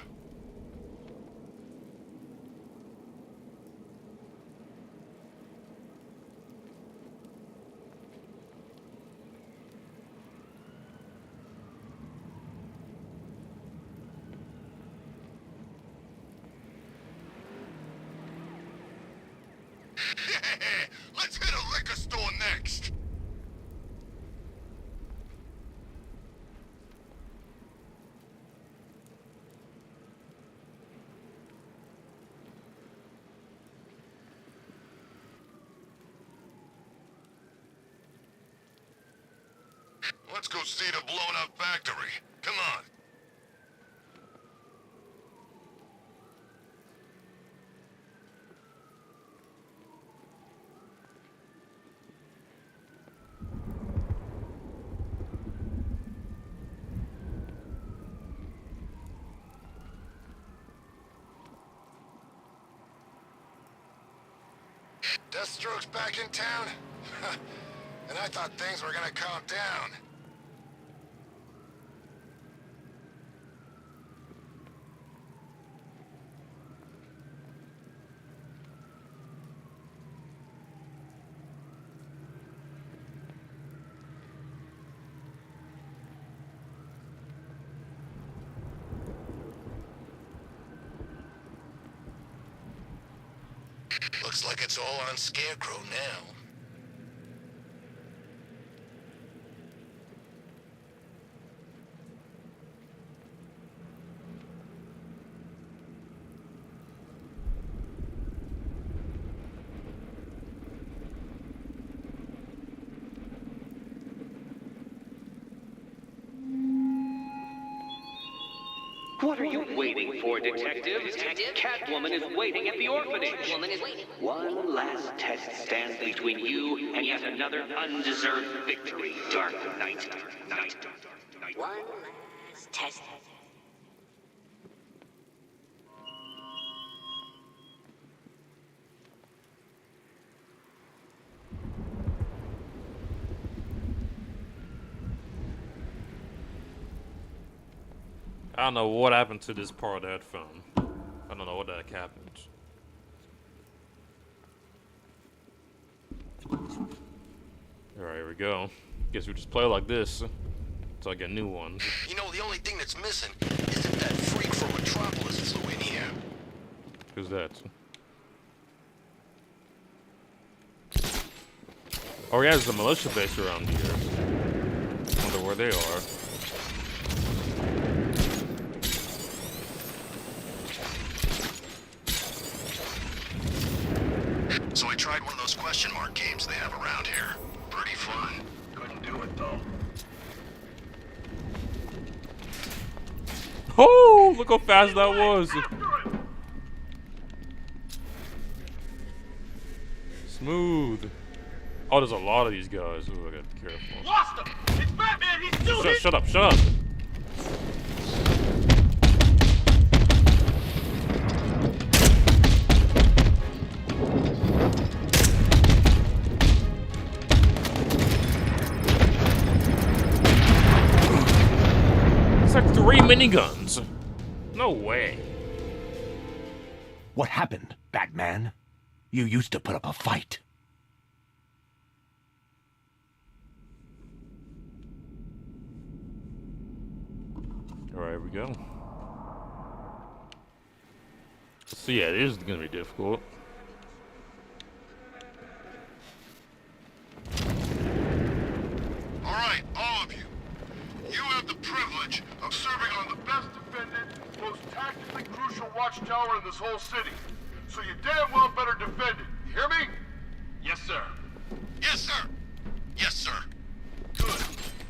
Let's go see the blown up factory. Come on. Deathstroke's back in town? And I thought things were gonna calm down. Looks like it's all on Scarecrow now. What are you waiting for, Detective? Catwoman is waiting at the orphanage. One last test stands between you and yet another undeserved victory, Dark Knight. One last test. I don't know what happened to this part of that phone. I don't know what the heck happened. Alright, here we go. Guess we just play like this until I get new ones. You know, the only thing that's missing is if that freak from Metropolis flew in here. Who's that? Oh yeah, there's a militia base around here. Wonder where they are. So I tried one of those question mark games they have around here. Pretty fun. Couldn't do it though. Oh, look how fast that was. Smooth. Oh, there's a lot of these guys. Ooh, I gotta be careful. Lost him! It's Batman! He's still hit! Shut up, shut up. It's like 3 miniguns. No way. What happened, Batman? You used to put up a fight. Alright, here we go. So yeah, it is gonna be difficult. Alright, all of you. You have the privilege of serving on the best defended, most tactically crucial watchtower in this whole city. So you damn well better defend it. You hear me? Yes, sir. Yes, sir. Yes, sir. Good.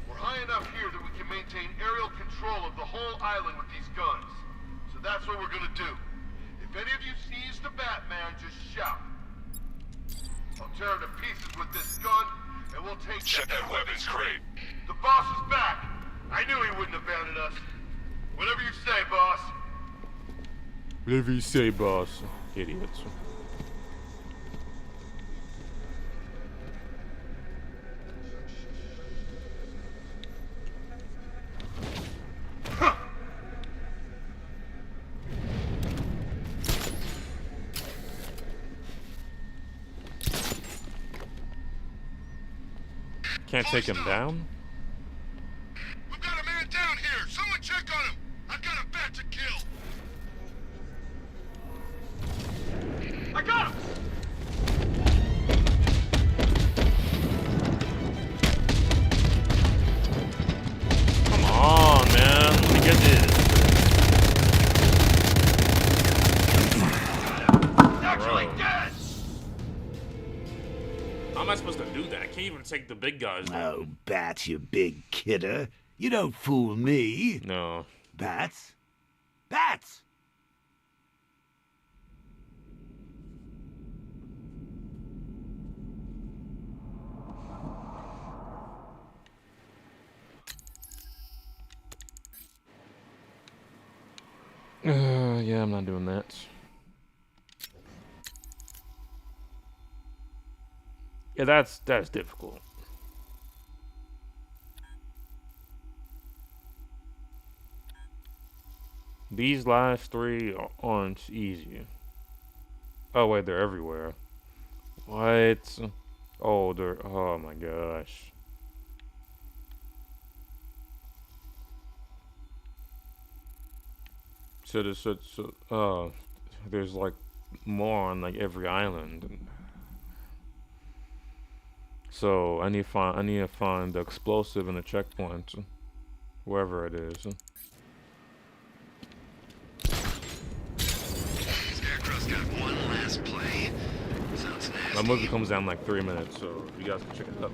We're high enough here that we can maintain aerial control of the whole island with these guns. So that's what we're gonna do. If any of you sees the Batman, just shout. I'll tear him to pieces with this gun, and we'll take Check that weapons crate. The boss is back. I knew he wouldn't abandon us. Whatever you say, boss. Whatever you say, boss. Idiots. Can't take him down? We've got a man down here. Someone check on him. I've got a bat to kill. I got him! Come on, man. Let me get this. Actually dead! How am I supposed to do that? I can't can't even take the big guys down. Oh, Bats, you big kidder. You don't fool me. No. Bats? Bats! Yeah, I'm not doing that. Yeah, that's difficult. These last three aren't easy. Oh wait, they're everywhere. What? Oh, they're. Oh my gosh. There's like more on like every island. So I need to find the explosive and the checkpoint, wherever it is. Scarecrow's got one last play. Sounds nasty. My movie comes down in like 3 minutes, so you guys can check it out.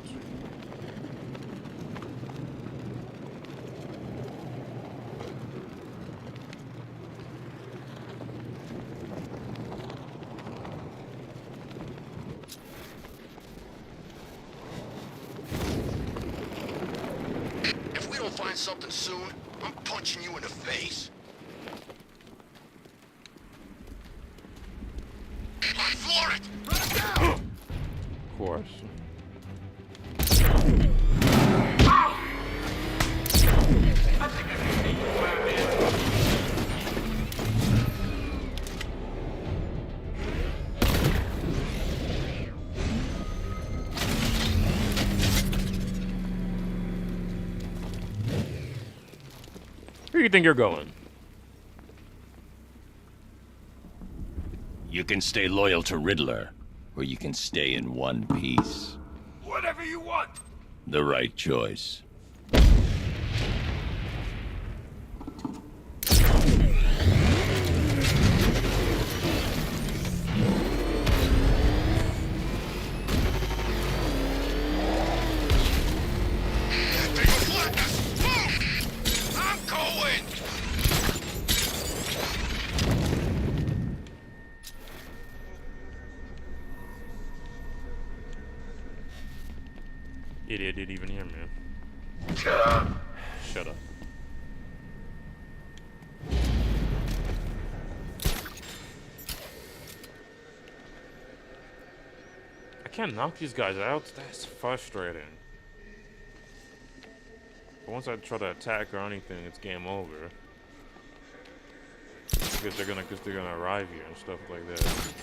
If we don't find something soon, I'm punching you in the face. I floor it! Of course. Where do you think you're going? You can stay loyal to Riddler, or you can stay in one piece. Whatever you want. The right choice. I'm going! Idiot didn't even hear me. Shut up. Shut up. I can't knock these guys out. That's frustrating. But once I try to attack or anything, it's game over. Because they're gonna arrive here and stuff like that.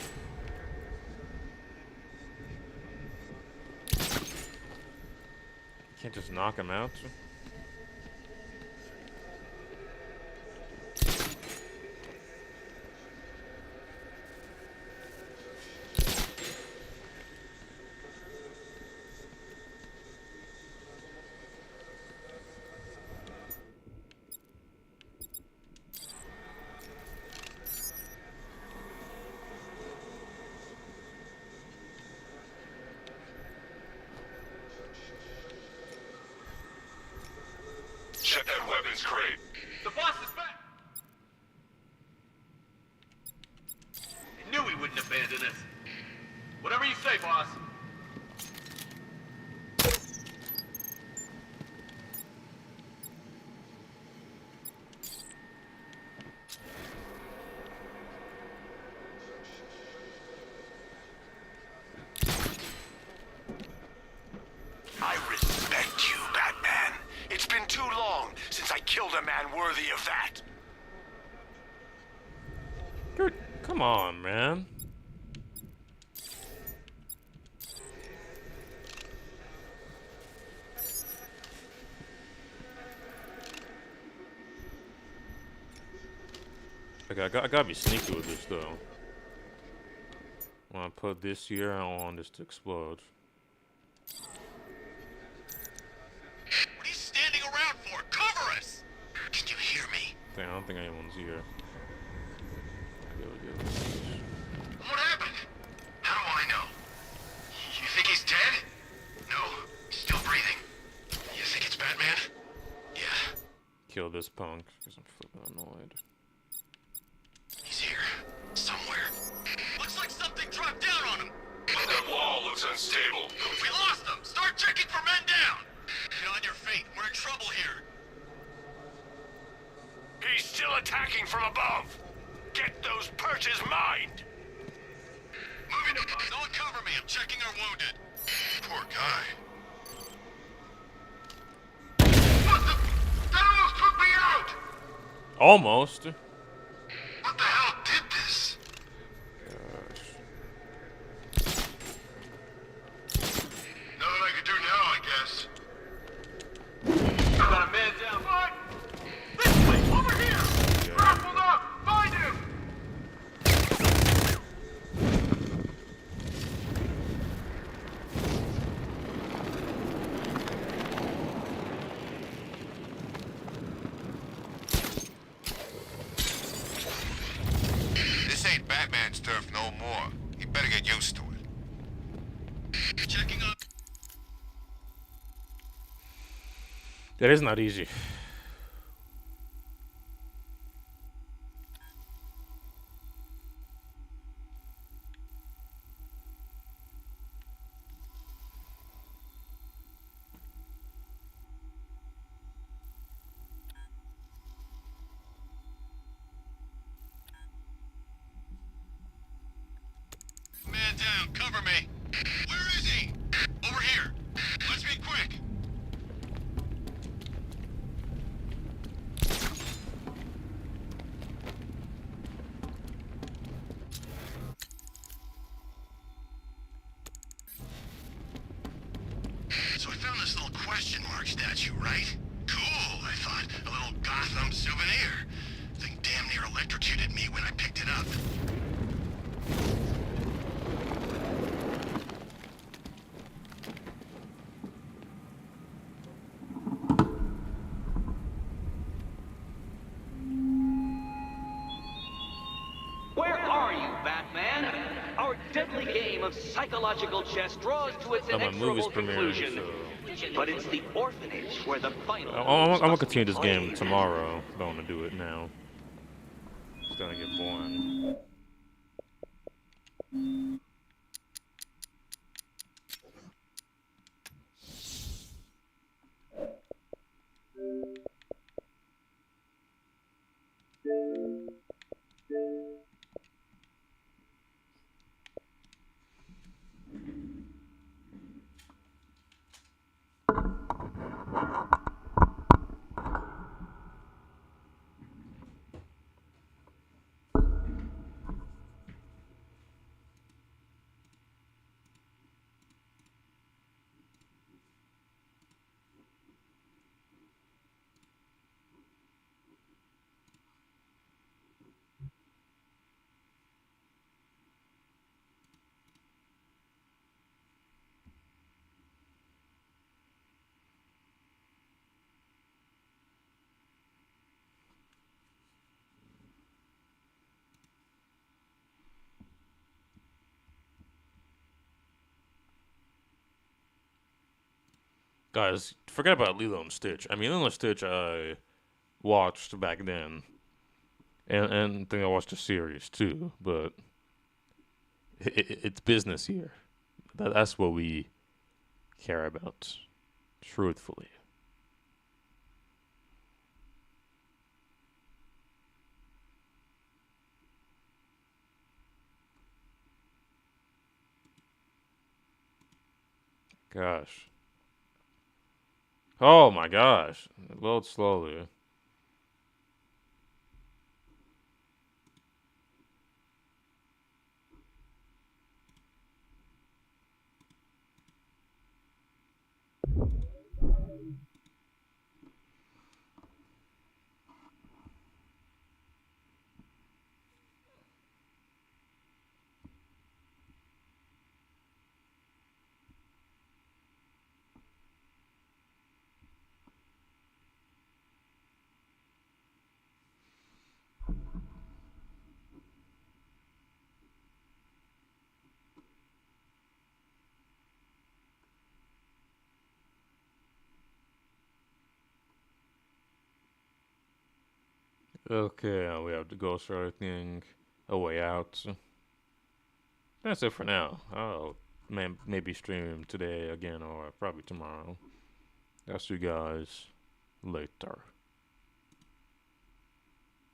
Can't just knock them out. Check that weapons crate. The boss is back. I knew he wouldn't abandon us. Whatever you say, boss. I respect you, Batman. It's been too long since I killed a man worthy of that. Come on, man. Okay, I gotta be sneaky with this though. When I put this here, I don't want this to explode. What are you standing around for? Cover us! Can you hear me? I don't think anyone's here. What happened? How do I know? You think he's dead? No. kill this punk because I'm flipping annoyed. He's here. Somewhere. Looks like something dropped down on him. That wall looks unstable. We lost them. Start checking for men down. Get on your feet. We're in trouble here. He's still attacking from above. Get those perches mined. Moving to someone cover me. I'm checking our wounded. Poor guy. What the? That almost took me out. Almost. What the hell did this? Nothing I can do now, I guess. Got a man down. What? This way, over here! Grappled up! Find him! This ain't Batman's turf no more. You better get used to it. Checking up. That is not easy. Man down, cover me. Where is he? Over here. Let's be quick. So I found this little question mark statue, right? Cool, I thought. A little Gotham souvenir. Thing damn near electrocuted me when I picked it up. Where are you, Batman? Our deadly game of psychological chess draws to its My movie's inexorable premiering, conclusion. so But it's the orphanage where the final. I'm gonna continue this game tomorrow. Don't want to do it now. It's gonna get boring. Guys, forget about Lilo and Stitch. I mean, Lilo and Stitch I watched back then. And I think I watched the series too, but it's business here. That's what we care about, truthfully. Gosh. Oh my gosh. Load slowly. Okay, we have the Ghost Rider thing, A Way Out. That's it for now. I'll maybe stream today again or probably tomorrow. I'll see you guys later.